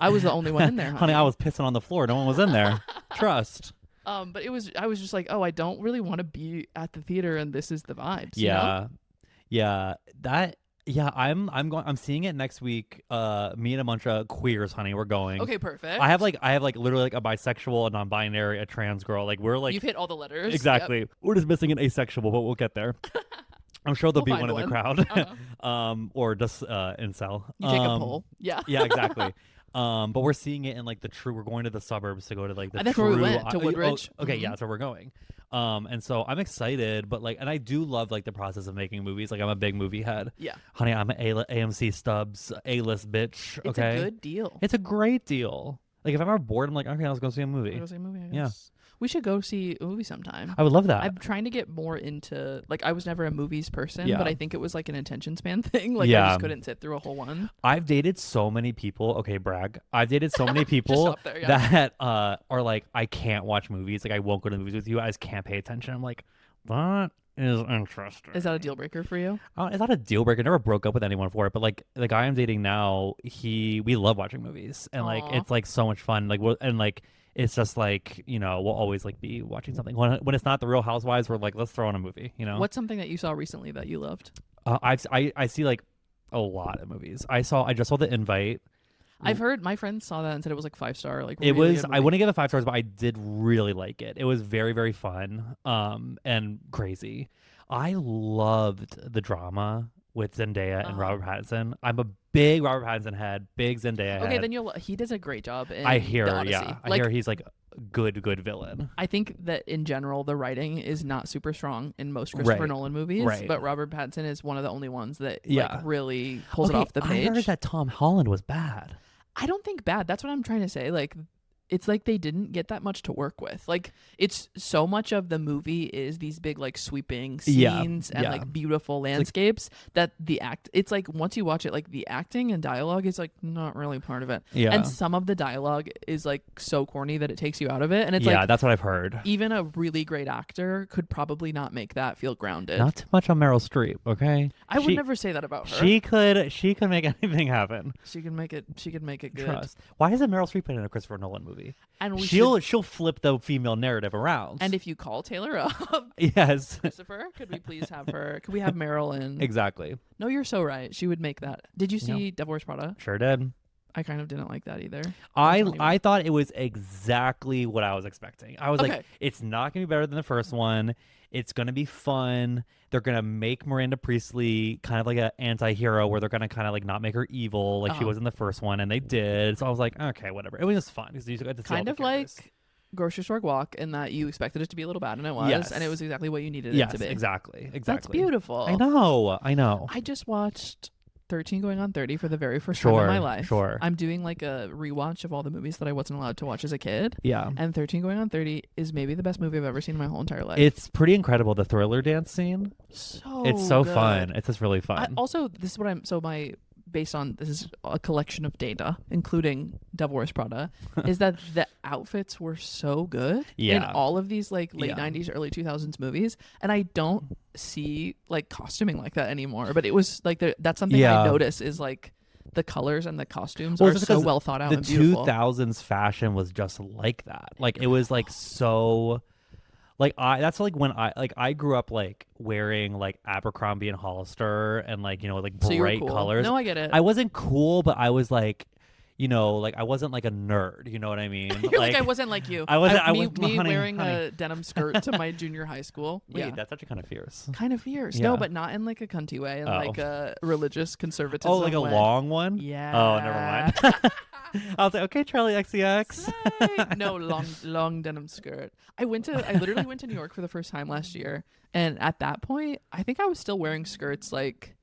I was the only one in there, honey. I was pissing on the floor. No one was in there. Trust. But I was just like, oh, I don't really want to be at the theater, and this is the vibes. Yeah, you know? I'm seeing it next week. Me and a bunch of queers, honey. We're going. Okay, perfect. I have literally like a bisexual, a non-binary, a trans girl. Like we're like you've hit all the letters. Exactly. Yep. We're just missing an asexual, but we'll get there. I'm sure there'll be one in the crowd. Or just incel. You take a poll. Yeah. Yeah, exactly. But we're seeing it in like we're going to the suburbs to go to like the that's where we went, to Woodridge. Okay, yeah, that's where we're going. And so I'm excited, but like, and I do love like the process of making movies. Like I'm a big movie head. Yeah. Honey, I'm an AMC Stubbs A-list bitch. It's okay. a good deal. It's a great deal. Like if I'm ever bored, I'm like, okay, let's go see a movie. I guess. We should go see a movie sometime. I would love that. I'm trying to get more into, like, I was never a movies person, but I think it was like an attention span thing. Like, I just couldn't sit through a whole one. I've dated so many people. Okay, brag. I've dated so many people that are like, I can't watch movies. Like, I won't go to the movies with you. I just can't pay attention. I'm like, that is interesting. Is that a deal breaker for you? It's not a deal breaker. I never broke up with anyone for it. But like the guy I'm dating now, we love watching movies, and like it's like so much fun. Like it's just like, you know, we'll always like be watching something when it's not The Real Housewives. We're like, let's throw on a movie. You know, what's something that you saw recently that you loved? I see like a lot of movies. I just saw The Invite. I've heard my friends saw that and said it was like 5-star. Like it was. I wouldn't give it 5 stars, but I did really like it. It was very, very fun, and crazy. I loved the drama with Zendaya and Robert Pattinson. I'm a big Robert Pattinson head, big Zendaya head. Okay, then he does a great job in I hear, the Odyssey. Yeah. I hear he's like good villain. I think that in general the writing is not super strong in most Christopher Nolan movies, but Robert Pattinson is one of the only ones that like really pulls it off the page. I heard that Tom Holland was bad. I don't think bad. That's what I'm trying to say. Like, it's like they didn't get that much to work with. Like, it's so much of the movie is these big like sweeping scenes and like beautiful landscapes that it's like once you watch it, like the acting and dialogue is like not really part of it. Yeah. And some of the dialogue is like so corny that it takes you out of it. And it's like, that's what I've heard. Even a really great actor could probably not make that feel grounded. Not too much on Meryl Streep, okay? I would never say that about her. She could make anything happen. She could make it good. Trust. Why isn't Meryl Streep in a Christopher Nolan movie? And she'll flip the female narrative around. And if you call Taylor up, yes, Christopher, could we please have her? Could we have Meryl in? Exactly. No, you're so right. She would make that. Did you see Devil Wears Prada? Sure did. I kind of didn't like that either. I thought it was exactly what I was expecting. I was like, it's not gonna be better than the first one. It's gonna be fun. They're gonna make Miranda Priestley kind of like an anti-hero, where they're gonna kind of like not make her evil like she was in the first one, and they did. So I was like, okay, whatever. It was just fun because you got to see kind of like Grocery Store Guac, in that you expected it to be a little bad, and it was, and it was exactly what you needed it to be. Exactly. That's beautiful. I know. I just watched 13 Going on 30 for the very first time in my life. Sure. I'm doing like a rewatch of all the movies that I wasn't allowed to watch as a kid. Yeah. And 13 Going on 30 is maybe the best movie I've ever seen in my whole entire life. It's pretty incredible. The Thriller dance scene. It's so good. fun. It's just really fun. Also, this is what this is a collection of data, including Devil Wears Prada, is that the outfits were so good in all of these like late 90s, early 2000s movies. And I don't see like costuming like that anymore. But it was like, that's something I notice is like the colors and the costumes are so well thought out and beautiful. The 2000s fashion was just like that. Like it was like so Like that's like when I grew up like wearing like Abercrombie and Hollister and like like So you were bright cool. colors. No, I get it. I wasn't cool, but I was like, like I wasn't like a nerd. You know what I mean? You're like I wasn't like you. I wasn't. Me honey, wearing honey. a denim skirt to my junior high school. Wait, Yeah, that's actually kind of fierce. kind of fierce. Yeah. No, but not in like a cunty way, in like a religious conservatism. Oh, like a way. long one? Yeah. Oh, never mind. I was like, okay, Charlie XCX. No, long denim skirt. I literally went to New York for the first time last year, and at that point, I think I was still wearing skirts like,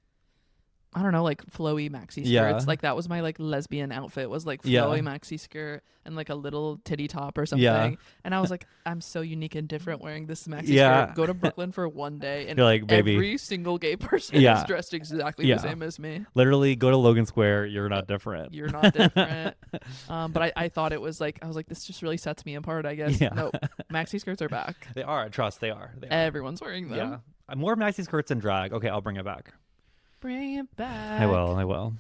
I don't know, like flowy maxi skirts. Yeah. Like that was my like lesbian outfit, was like flowy Yeah. maxi skirt and like a little titty top or something. Yeah. And I was like, I'm so unique and different wearing this maxi Yeah. skirt. Go to Brooklyn for one day and You're like, baby. every single gay person Yeah. is dressed exactly Yeah. the same as me. Literally go to Logan Square. You're not different. You're not different. But I thought it was like, I was like, this just really sets me apart, I guess. Yeah. No, maxi skirts are back. They are. Trust, they are. They are. Everyone's wearing them. Yeah. More maxi skirts and drag. Okay, I'll bring it back. Bring it back. I will.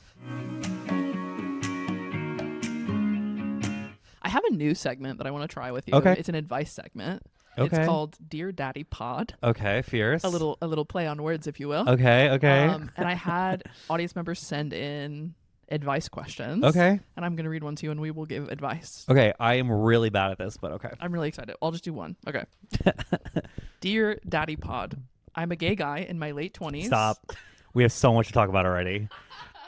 I have a new segment that I want to try with you. Okay. It's an advice segment. Okay. It's called Dear Daddy Pod. Okay, fierce. A little play on words, if you will. Okay. And I had audience members send in advice questions. Okay. And I'm going to read one to you and we will give advice. Okay, I am really bad at this, but okay. I'm really excited. I'll just do one. Okay. Dear Daddy Pod, I'm a gay guy in my late 20s. Stop. We have so much to talk about already.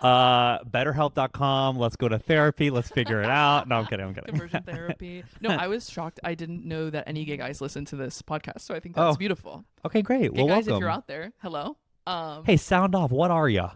BetterHelp.com. Let's go to therapy. Let's figure it out. No, I'm kidding. Conversion therapy. No, I was shocked. I didn't know that any gay guys listen to this podcast, so I think that's beautiful. Okay, great. Gay Well, guys, welcome. if you're out there, hello. Hey, sound off. What are you?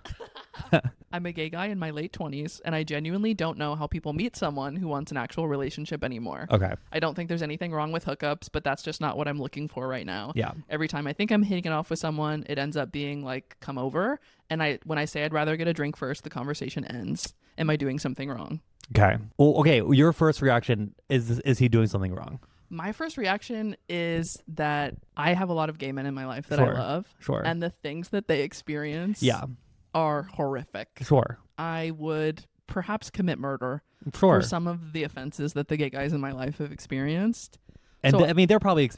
I'm a gay guy in my late 20s, and I genuinely don't know how people meet someone who wants an actual relationship anymore. Okay. I don't think there's anything wrong with hookups, but that's just not what I'm looking for right now. Yeah. Every time I think I'm hitting it off with someone, it ends up being like, come over. And when I say I'd rather get a drink first, the conversation ends. Am I doing something wrong? Okay. Well, okay. Your first reaction is he doing something wrong? My first reaction is that I have a lot of gay men in my life that Sure. I love. Sure. And the things that they experience are horrific. Sure. I would perhaps commit murder Sure. for some of the offenses that the gay guys in my life have experienced. And So- I mean, they're probably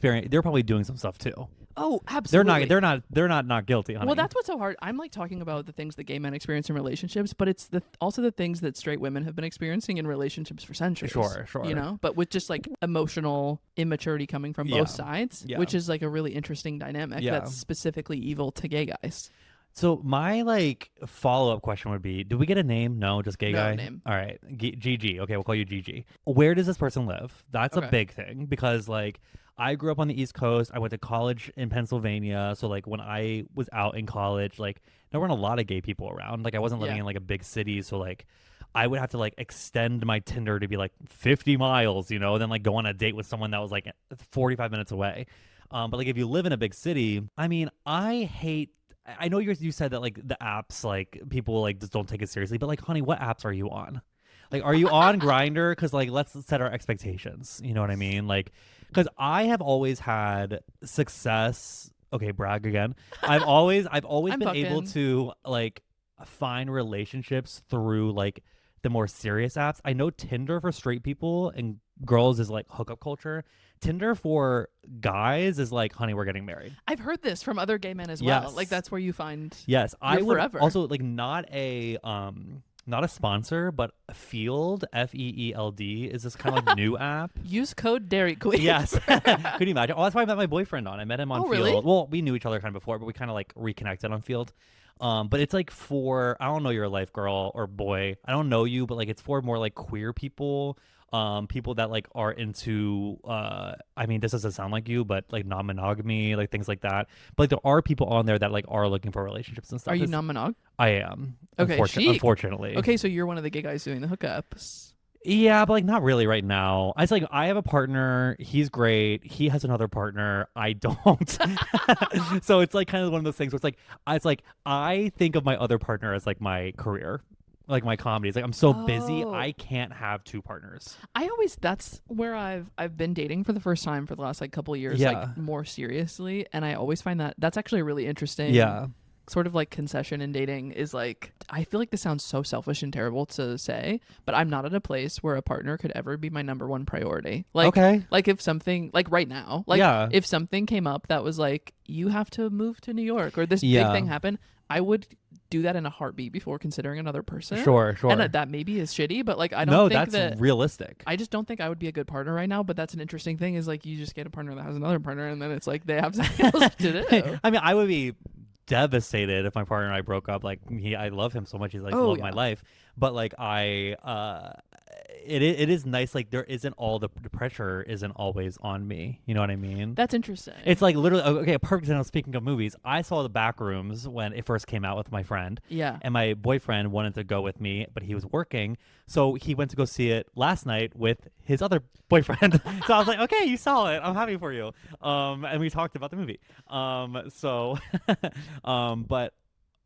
doing some stuff too. Oh, absolutely. They're not guilty, honey. Well, that's what's so hard. I'm like talking about the things that gay men experience in relationships, but it's also the things that straight women have been experiencing in relationships for centuries. Sure. You know, but with just like emotional immaturity coming from both sides, which is like a really interesting dynamic that's specifically evil to gay guys. So my like follow-up question would be, do we get a name? No, just gay No guy? name. All right. GG. Okay, we'll call you GG. Where does this person live? That's a Okay. big thing because like I grew up on the East Coast. I went to college in Pennsylvania. So like when I was out in college, like there weren't a lot of gay people around. Like I wasn't living in like a big city. So like I would have to like extend my Tinder to be like 50 miles, and then like go on a date with someone that was like 45 minutes away. But like if you live in a big city, I mean, I know you said that like the apps, like people like just don't take it seriously, but like, honey, what apps are you on? Like, are you on Grindr? Because like, let's set our expectations. You know what I mean? Like, because I have always had success. Okay, brag again. I've always been able to like find relationships through like the more serious apps. I know Tinder for straight people and girls is like hookup culture. Tinder for guys is like, honey, we're getting married. I've heard this from other gay men as well. Yes. Like that's where you find I would forever. also like not a sponsor, but Field FEELD is this kind of like new app. Use code Derry Queen. Yes. Could you imagine? Oh, that's why I met my boyfriend on. I met him on Field. Really? Well, we knew each other kind of before, but we kind of like reconnected on Field. But it's like for, I don't know your life, girl or boy. I don't know you, but like it's for more like queer people. People that like are into I mean, this doesn't sound like you, but like non-monogamy, like things like that. But like there are people on there that like are looking for relationships and stuff. Are you non-monog? I am. Okay, chic. Unfortunately. Okay, so you're one of the gay guys doing the hookups. Yeah, but like not really right now. It's like I have a partner. He's great. He has another partner. I don't. So it's like kind of one of those things where it's like I think of my other partner as like my career. Like my comedy. It's like I'm so busy, I can't have two partners. That's where I've been dating for the first time for the last like couple of years, like more seriously, and I always find that's actually a really interesting sort of like concession in dating is like, I feel like this sounds so selfish and terrible to say, but I'm not at a place where a partner could ever be my number one priority. Like, Okay. like if something, like right now, like Yeah. if something came up that was like, you have to move to New York or this big Yeah. thing happened, I would do that in a heartbeat before considering another person. Sure. And that maybe is shitty, but like I don't No, think that's that realistic. I just don't think I would be a good partner right now. But that's an interesting thing is like you just get a partner that has another partner, and then it's like they have something else to do. I mean, I would be devastated if my partner and I broke up. Like I love him so much. He's like the love of my life. But like it is nice. Like there isn't all the pressure isn't always on me. You know what I mean? That's interesting. It's like literally okay. A perfect example. Speaking of movies, I saw The Backrooms when it first came out with my friend. Yeah. And my boyfriend wanted to go with me, but he was working, so he went to go see it last night with his other boyfriend. So I was like, okay, you saw it. I'm happy for you. And we talked about the movie. But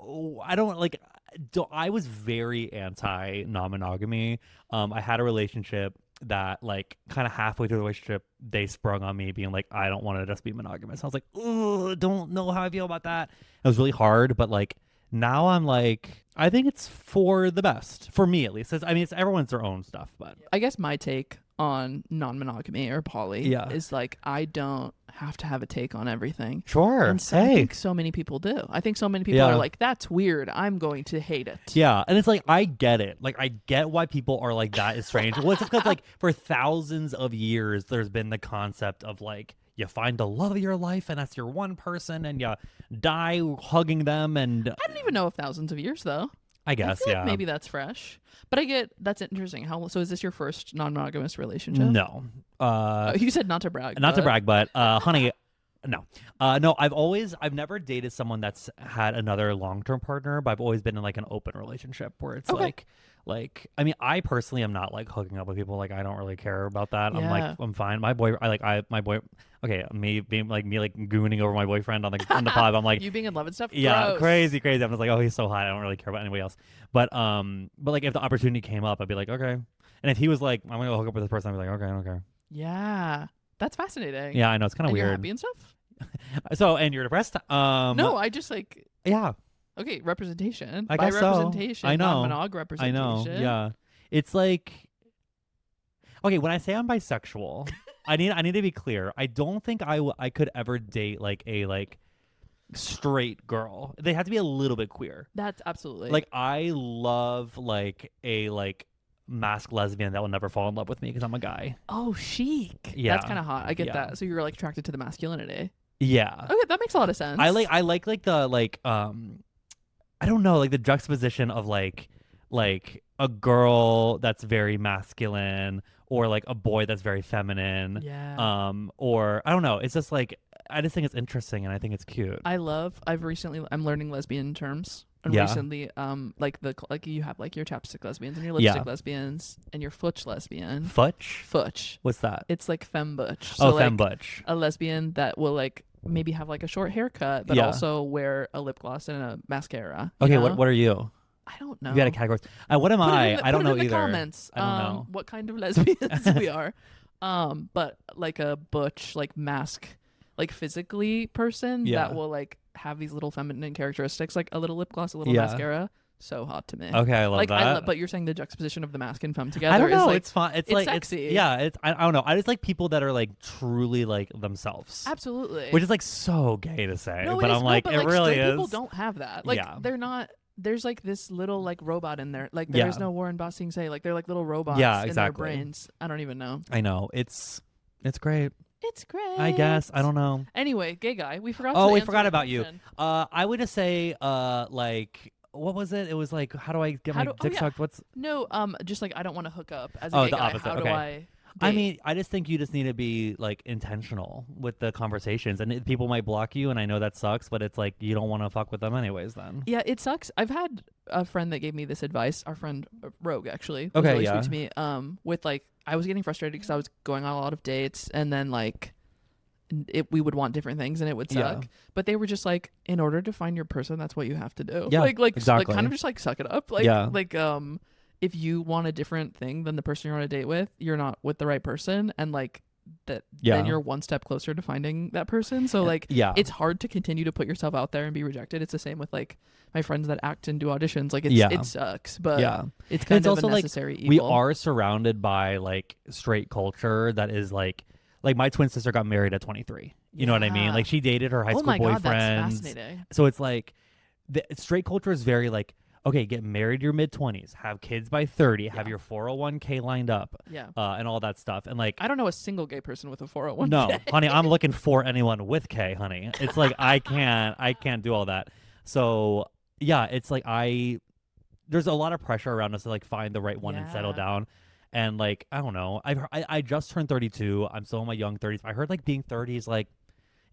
I don't like. I was very anti non-monogamy. I had a relationship that like kind of halfway through the relationship, they sprung on me being like, I don't want to just be monogamous. I was like, oh, don't know how I feel about that. It was really hard, but like now I'm like, I think it's for the best for me at least. I mean, it's everyone's their own stuff, but I guess my take on non-monogamy or poly is like I don't have to have a take on everything. Sure. And so I think so many people do. I think so many people are like, that's weird. I'm going to hate it. Yeah. And it's like, I get it. Like, I get why people are like, that is strange. Well, it's just because like for thousands of years, there's been the concept of like, you find the love of your life and that's your one person and you die hugging them. And I don't even know if thousands of years though. I guess, I feel like maybe that's fresh. But I get that's interesting. So is this your first non-monogamous relationship? No. You said not to brag. Not to brag, but honey, no. No, I've never dated someone that's had another long-term partner, but I've always been in like an open relationship where it's like I mean, I personally am not like hooking up with people. Like I don't really care about that. I'm like, I'm fine. My boy, okay, me being like gooning over my boyfriend on the pod. I'm like, you being in love and stuff. Yeah, Gross. crazy. I'm just like, oh, he's so hot. I don't really care about anybody else. But like if the opportunity came up, I'd be like, okay. And if he was like, I'm gonna go hook up with this person, I'd be like, okay. Yeah, that's fascinating. Yeah, I know it's kind of weird. You're happy and stuff. So, and you're depressed? No, I just like. Yeah. Okay, representation. I guess representation. I know. Non-monog representation. I know. Yeah. It's like, okay, when I say I'm bisexual, I need to be clear. I don't think I could ever date like a like straight girl. They have to be a little bit queer. That's absolutely. Like I love like a like masked lesbian that will never fall in love with me because I'm a guy. Oh, chic. Yeah. That's kind of hot. I get that. So you're like attracted to the masculinity. Yeah. Okay, that makes a lot of sense. I like the like I don't know, like the juxtaposition of like a girl that's very masculine or like a boy that's very feminine. Yeah. Or I don't know. It's just like I just think it's interesting and I think it's cute. I'm learning lesbian terms. And recently, like you have like your chapstick lesbians and your lipstick lesbians and your futch lesbian. Futch? What's that? It's like femme butch. So femme butch. A lesbian that will like maybe have like a short haircut, but also wear a lip gloss and a mascara. Okay, what are you? I don't know. You got a category. What am I? I don't know either. Comments. I don't know what kind of lesbians we are. But like a butch, like mask, like physically person that will like have these little feminine characteristics, like a little lip gloss, a little mascara. So hot to me. Okay, I love that. But you're saying the juxtaposition of the mask and femme together. I don't know. Is like, it's fun. It's like sexy. I don't know. I just like people that are like truly like themselves. Absolutely. Which is like so gay to say, no, but I'm like, it really is. People don't have that. Like they're not. There's like this little like robot in there. Like there's no Warren Bossing say. Like they're like little robots in their brains. I don't even know. I know. It's great. It's great. I guess. I don't know. Anyway, gay guy. We forgot. Oh, we forgot about you. I would just say like. What was it? It was like, how do I get my dick sucked? Just like I don't want to hook up as a gay guy. Opposite. How do I date? I mean, I just think you just need to be like intentional with the conversations, and people might block you, and I know that sucks, but it's like you don't want to fuck with them anyways. Then it sucks. I've had a friend that gave me this advice. Our friend Rogue actually was really sweet to me. With like I was getting frustrated because I was going on a lot of dates, and then like. We would want different things and it would suck, but they were just like, in order to find your person, that's what you have to do. Exactly. Like kind of just like suck it up. If you want a different thing than the person you're on a date with, you're not with the right person, and like then you're one step closer to finding that person. So like, it's hard to continue to put yourself out there and be rejected. It's the same with like my friends that act and do auditions. Like it sucks, but it's kind of also a necessary evil. We are surrounded by like straight culture that is like my twin sister got married at 23. You know what I mean? Like she dated her high school boyfriend. That's fascinating. So it's like the straight culture is very like, okay, get married your mid-20s, have kids by 30, have your 401k lined up, and all that stuff. And like, I don't know a single gay person with a 401k. No, honey, I'm looking for anyone with K, honey. It's like I can't do all that. So yeah, it's like there's a lot of pressure around us to like find the right one and settle down. And like, I don't know, I just turned 32. I'm still in my young 30s. I heard like being 30 is like,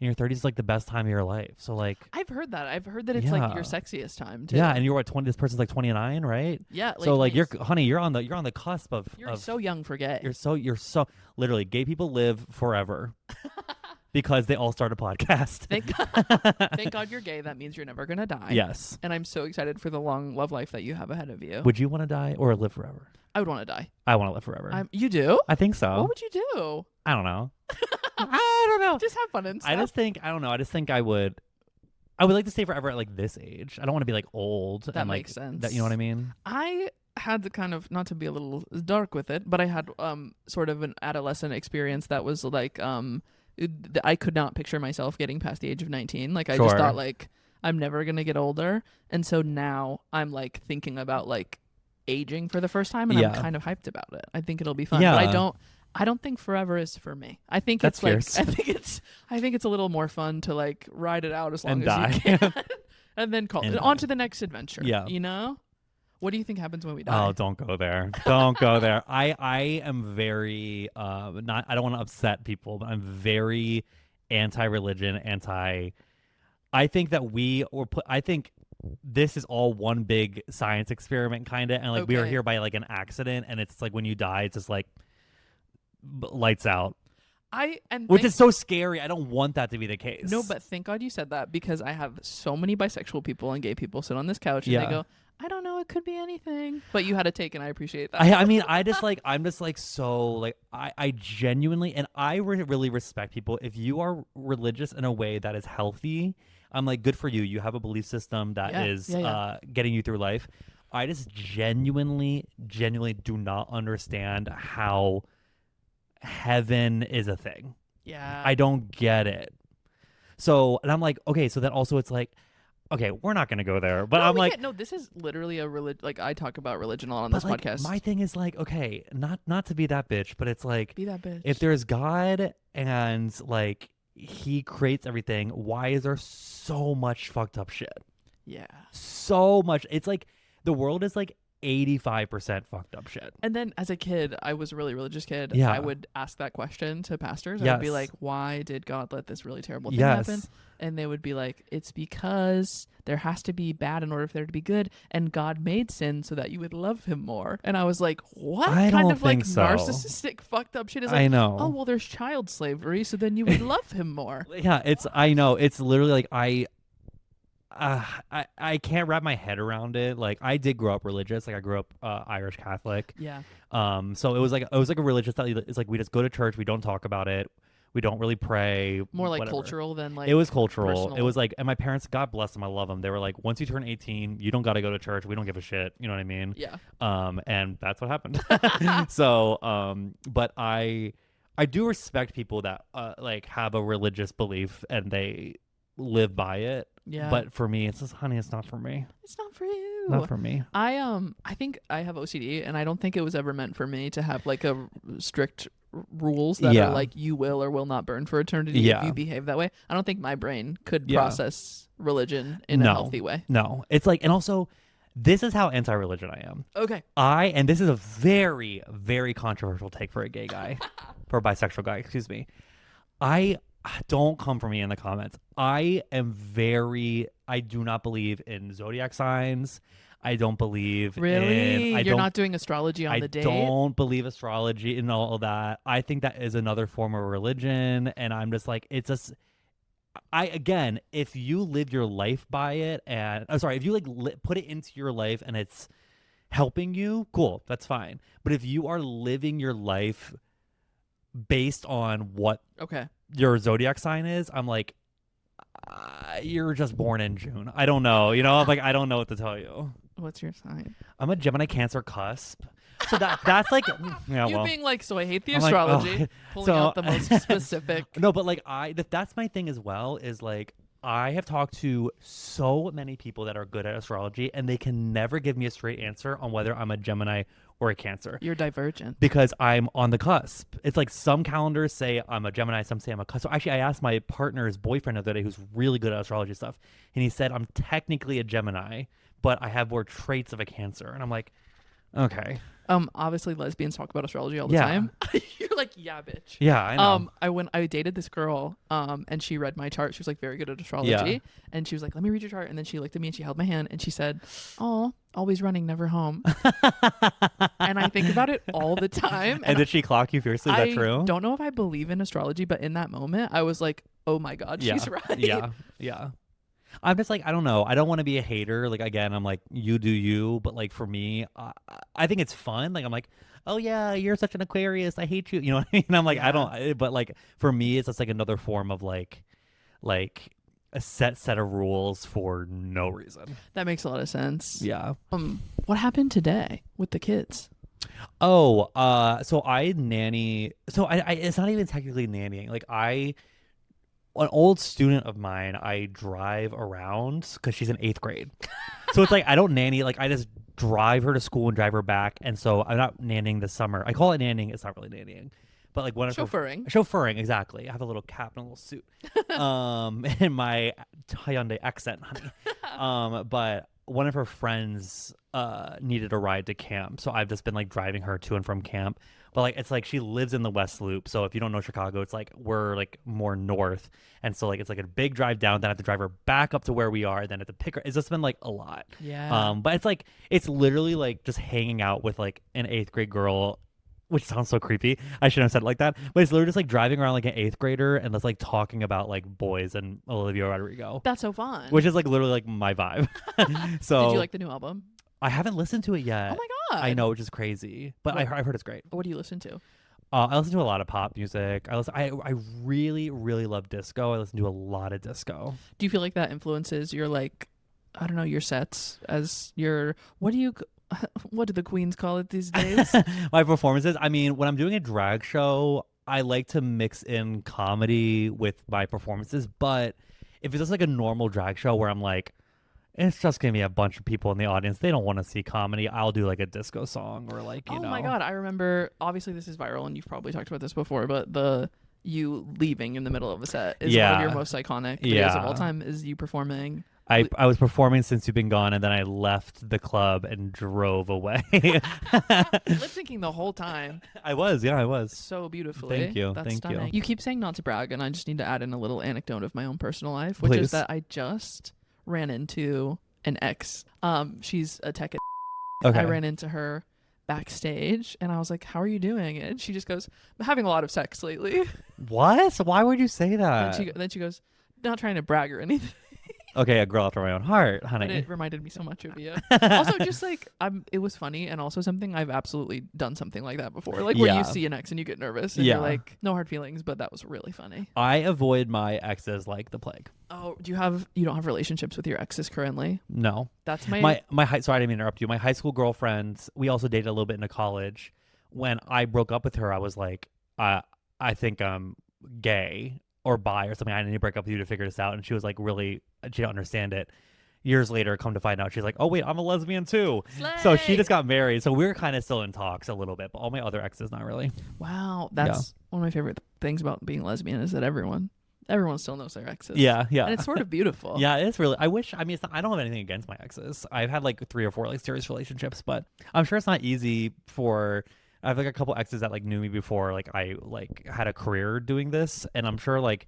in your 30s is like the best time of your life. So like, I've heard that it's like your sexiest time too. Yeah, and you're what, 20? This person's like 29, right? Yeah. So like you're on the cusp of. You're so young for gay. You're so literally gay people live forever because they all start a podcast. Thank God you're gay. That means you're never gonna die. Yes. And I'm so excited for the long love life that you have ahead of you. Would you want to die or live forever? I would want to die. I want to live forever. You do? I think so. What would you do? I don't know. I don't know. Just have fun and stuff. I don't know. I just think I would like to stay forever at like this age. I don't want to be like old. That and, like, makes sense. That, you know what I mean? I had the kind of, not to be a little dark with it, but I had sort of an adolescent experience that was like I could not picture myself getting past the age of 19. Like I just thought like I'm never gonna get older, and so now I'm like thinking about like aging for the first time, and I'm kind of hyped about it. I think it'll be fun. But I don't think forever is for me. I think That's it's fierce. like I think it's a little more fun to like ride it out as long as you can, and then on to the next adventure. Yeah, you know. What do you think happens when we die? Oh, don't go there. Don't go there. I am very I don't want to upset people, but I'm very anti-religion, I think that I think this is all one big science experiment kind of, and like we are here by like an accident, and it's like when you die it's just like lights out. Which is so scary. I don't want that to be the case. No, but thank God you said that, because I have so many bisexual people and gay people sit on this couch and they go, I don't know, it could be anything. But you had a take, and I appreciate that. I mean, I'm just like so like I genuinely, and I really respect people. If you are religious in a way that is healthy, I'm like, good for you. You have a belief system that is getting you through life. I just genuinely do not understand how heaven is a thing. Yeah. I don't get it. So, and I'm like, okay, so then also it's like, okay, we're not going to go there. But I'm like, no, this is literally a religion. Like, I talk about religion a lot on this podcast. My thing is like, okay, not to be that bitch, but it's like, be that bitch. If there's God and like he creates everything, why is there so much fucked up shit? Yeah. So much. It's like the world is like 85% fucked up shit. And then as a kid, I was a really religious kid. Yeah. I would ask that question to pastors. Yes. I would be like, why did God let this really terrible thing happen? And they would be like, it's because there has to be bad in order for there to be good, and God made sin so that you would love him more. And I was like, what kind of like narcissistic fucked up shit is like, I know. Oh, well, there's child slavery, so then you would love him more. Yeah, I know. It's literally like I can't wrap my head around it. Like I did grow up religious. Like I grew up Irish Catholic. Yeah. So it was like a religious that it's like we just go to church. We don't talk about it. We don't really pray. More like whatever. Cultural than like. It was cultural. Personal. It was like, and my parents, God bless them, I love them. They were like, once you turn 18, you don't got to go to church. We don't give a shit. You know what I mean? Yeah. And that's what happened. So, but I do respect people that like have a religious belief and they live by it. Yeah. But for me, it's just, honey, it's not for me. It's not for you. Not for me. I think I have OCD, and I don't think it was ever meant for me to have like a strict rules that are like you will or will not burn for eternity if you behave that way. I don't think my brain could process religion in a healthy way. No. It's like, and also this is how anti-religion I am. Okay. And this is a very, very controversial take for a gay guy, for a bisexual guy, excuse me. Don't come for me in the comments. I do not believe in zodiac signs. I don't believe You're not doing astrology on the date? I don't believe astrology and all of that. I think that is another form of religion, and I'm just like, it's just, again, if you live your life by it, and if you like put it into your life and it's helping you, cool, that's fine. But if you are living your life based on what Okay. your zodiac sign is, I'm like, you're just born in June. I don't know. Like I don't know what to tell you. What's your sign? I'm a Gemini Cancer cusp. So that's like, yeah, You well, being like, so I hate the I'm like, astrology, oh. pulling So- out the most specific. No, but like that's my thing as well, is like I have talked to so many people that are good at astrology and they can never give me a straight answer on whether I'm a Gemini or a Cancer. You're divergent. Because I'm on the cusp. It's like some calendars say I'm a Gemini, some say I'm a cusp. So actually, I asked my partner's boyfriend the other day, who's really good at astrology stuff, and he said I'm technically a Gemini, but I have more traits of a Cancer. And I'm like, okay. Obviously lesbians talk about astrology all the Yeah. time. You're like, yeah, bitch. Yeah, I know. I dated this girl, and she read my chart. She was like very good at astrology. Yeah. And she was like, let me read your chart. And then she looked at me and she held my hand and she said, oh, always running, never home. And I think about it all the time. And did she clock you fiercely? Is that true? I don't know if I believe in astrology, but in that moment, I was like, oh my God, Yeah. she's right. Yeah. Yeah. I'm just like, I don't know. I don't want to be a hater. Like, again, I'm like, you do you. But like for me, I think it's fun. Like, I'm like, oh yeah, you're such an Aquarius. I hate you. You know what I mean? I'm like, Yeah. but like for me, it's just like another form of like a set of rules for no reason. That makes a lot of sense. Yeah. What happened today with the kids? Oh, so I nanny. So I it's not even technically nannying. Like an old student of mine, I drive around because she's in 8th grade. So it's like I don't nanny. Like I just drive her to school and drive her back. And so I'm not nannying this summer. I call it nannying. It's not really nannying. But like one of Chauffeuring. Exactly. I have a little cap and a little suit, and my Hyundai accent, honey. But one of her friends needed a ride to camp, so I've just been like driving her to and from camp. But like it's like she lives in the West Loop, so if you don't know Chicago, it's like we're like more north, and so like it's like a big drive down. Then I have to drive her back up to where we are. Then I have to pick her. It's just been like a lot. Yeah. But it's like it's literally like just hanging out with like an 8th grade girl. Which sounds so creepy. I shouldn't have said it like that. But it's literally just like driving around like an 8th grader and just like talking about like boys and Olivia Rodrigo. That's so fun. Which is like literally like my vibe. So did you like the new album? I haven't listened to it yet. Oh my God. I know, which is crazy. But I've heard it's great. What do you listen to? I listen to a lot of pop music. I really, really love disco. I listen to a lot of disco. Do you feel like that influences your like, I don't know, your sets as your, what do the queens call it these days? My performances. I mean, when I'm doing a drag show, I like to mix in comedy with my performances. But if it's just like a normal drag show where I'm like, it's just gonna be a bunch of people in the audience, they don't want to see comedy, I'll do like a disco song or like, you know. Oh my God. I remember, obviously this is viral and you've probably talked about this before, but you leaving in the middle of a set is one of your most iconic videos of all time, is you performing. I was performing Since You've Been Gone, and then I left the club and drove away. Lip syncing the whole time. I was. So beautifully. Thank you. That's Thank stunning. you. You keep saying not to brag, and I just need to add in a little anecdote of my own personal life, which is that I just ran into an ex. She's a tech. Okay. I ran into her backstage, and I was like, "How are you doing?" And she just goes, "I'm having a lot of sex lately." What? Why would you say that? Then she goes, "Not trying to brag or anything." Okay, a girl after my own heart, honey. But it reminded me so much of you. Also, just like it was funny, and also something I've absolutely done something like that before. Like where you see an ex and you get nervous, and you're like, no hard feelings, but that was really funny. I avoid my exes like the plague. Oh, you don't have relationships with your exes currently? No. That's sorry, I didn't mean to interrupt you. My high school girlfriend, we also dated a little bit into college. When I broke up with her, I was like, I think I'm gay or bi or something. I need to break up with you to figure this out. And she was like, really, she didn't understand it. Years later, come to find out, she's like, oh wait, I'm a lesbian too. Slay! So she just got married. So we're kind of still in talks a little bit, but all my other exes, not really. Wow. That's one of my favorite things about being lesbian, is that everyone still knows their exes. Yeah. And it's sort of beautiful. Yeah, it's really, I mean, I don't have anything against my exes. I've had like 3 or 4 like serious relationships, but I'm sure it's not easy I have like a couple exes that like knew me before like I like had a career doing this, and I'm sure like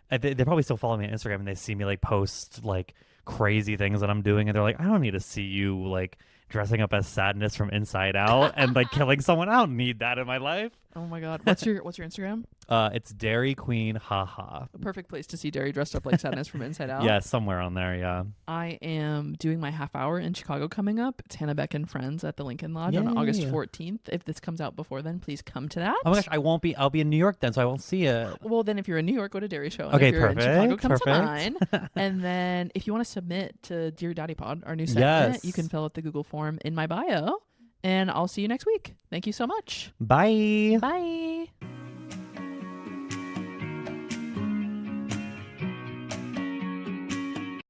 they probably still follow me on Instagram and they see me like post like crazy things that I'm doing, and they're like, I don't need to see you like dressing up as Sadness from Inside Out and like killing someone. I don't need that in my life. Oh my God. What's your Instagram? It's Dairy Queen, haha. A perfect place to see Derry dressed up like Sadness from Inside Out. Yeah, somewhere on there. Yeah. I am doing my half hour in Chicago coming up. It's Hannah Beck and Friends at the Lincoln Lodge on August 14th. If this comes out before then, please come to that. Oh my gosh, I won't be. I'll be in New York then, so I won't see it. Well, then if you're in New York, go to Derry Show. And Okay, if you're perfect. in Chicago, come Perfect. to mine. And then if you want to submit to Dear Daddy Pod, our new segment, Yes. you can fill out the Google form in my bio. And I'll see you next week. Thank you so much. Bye. Bye.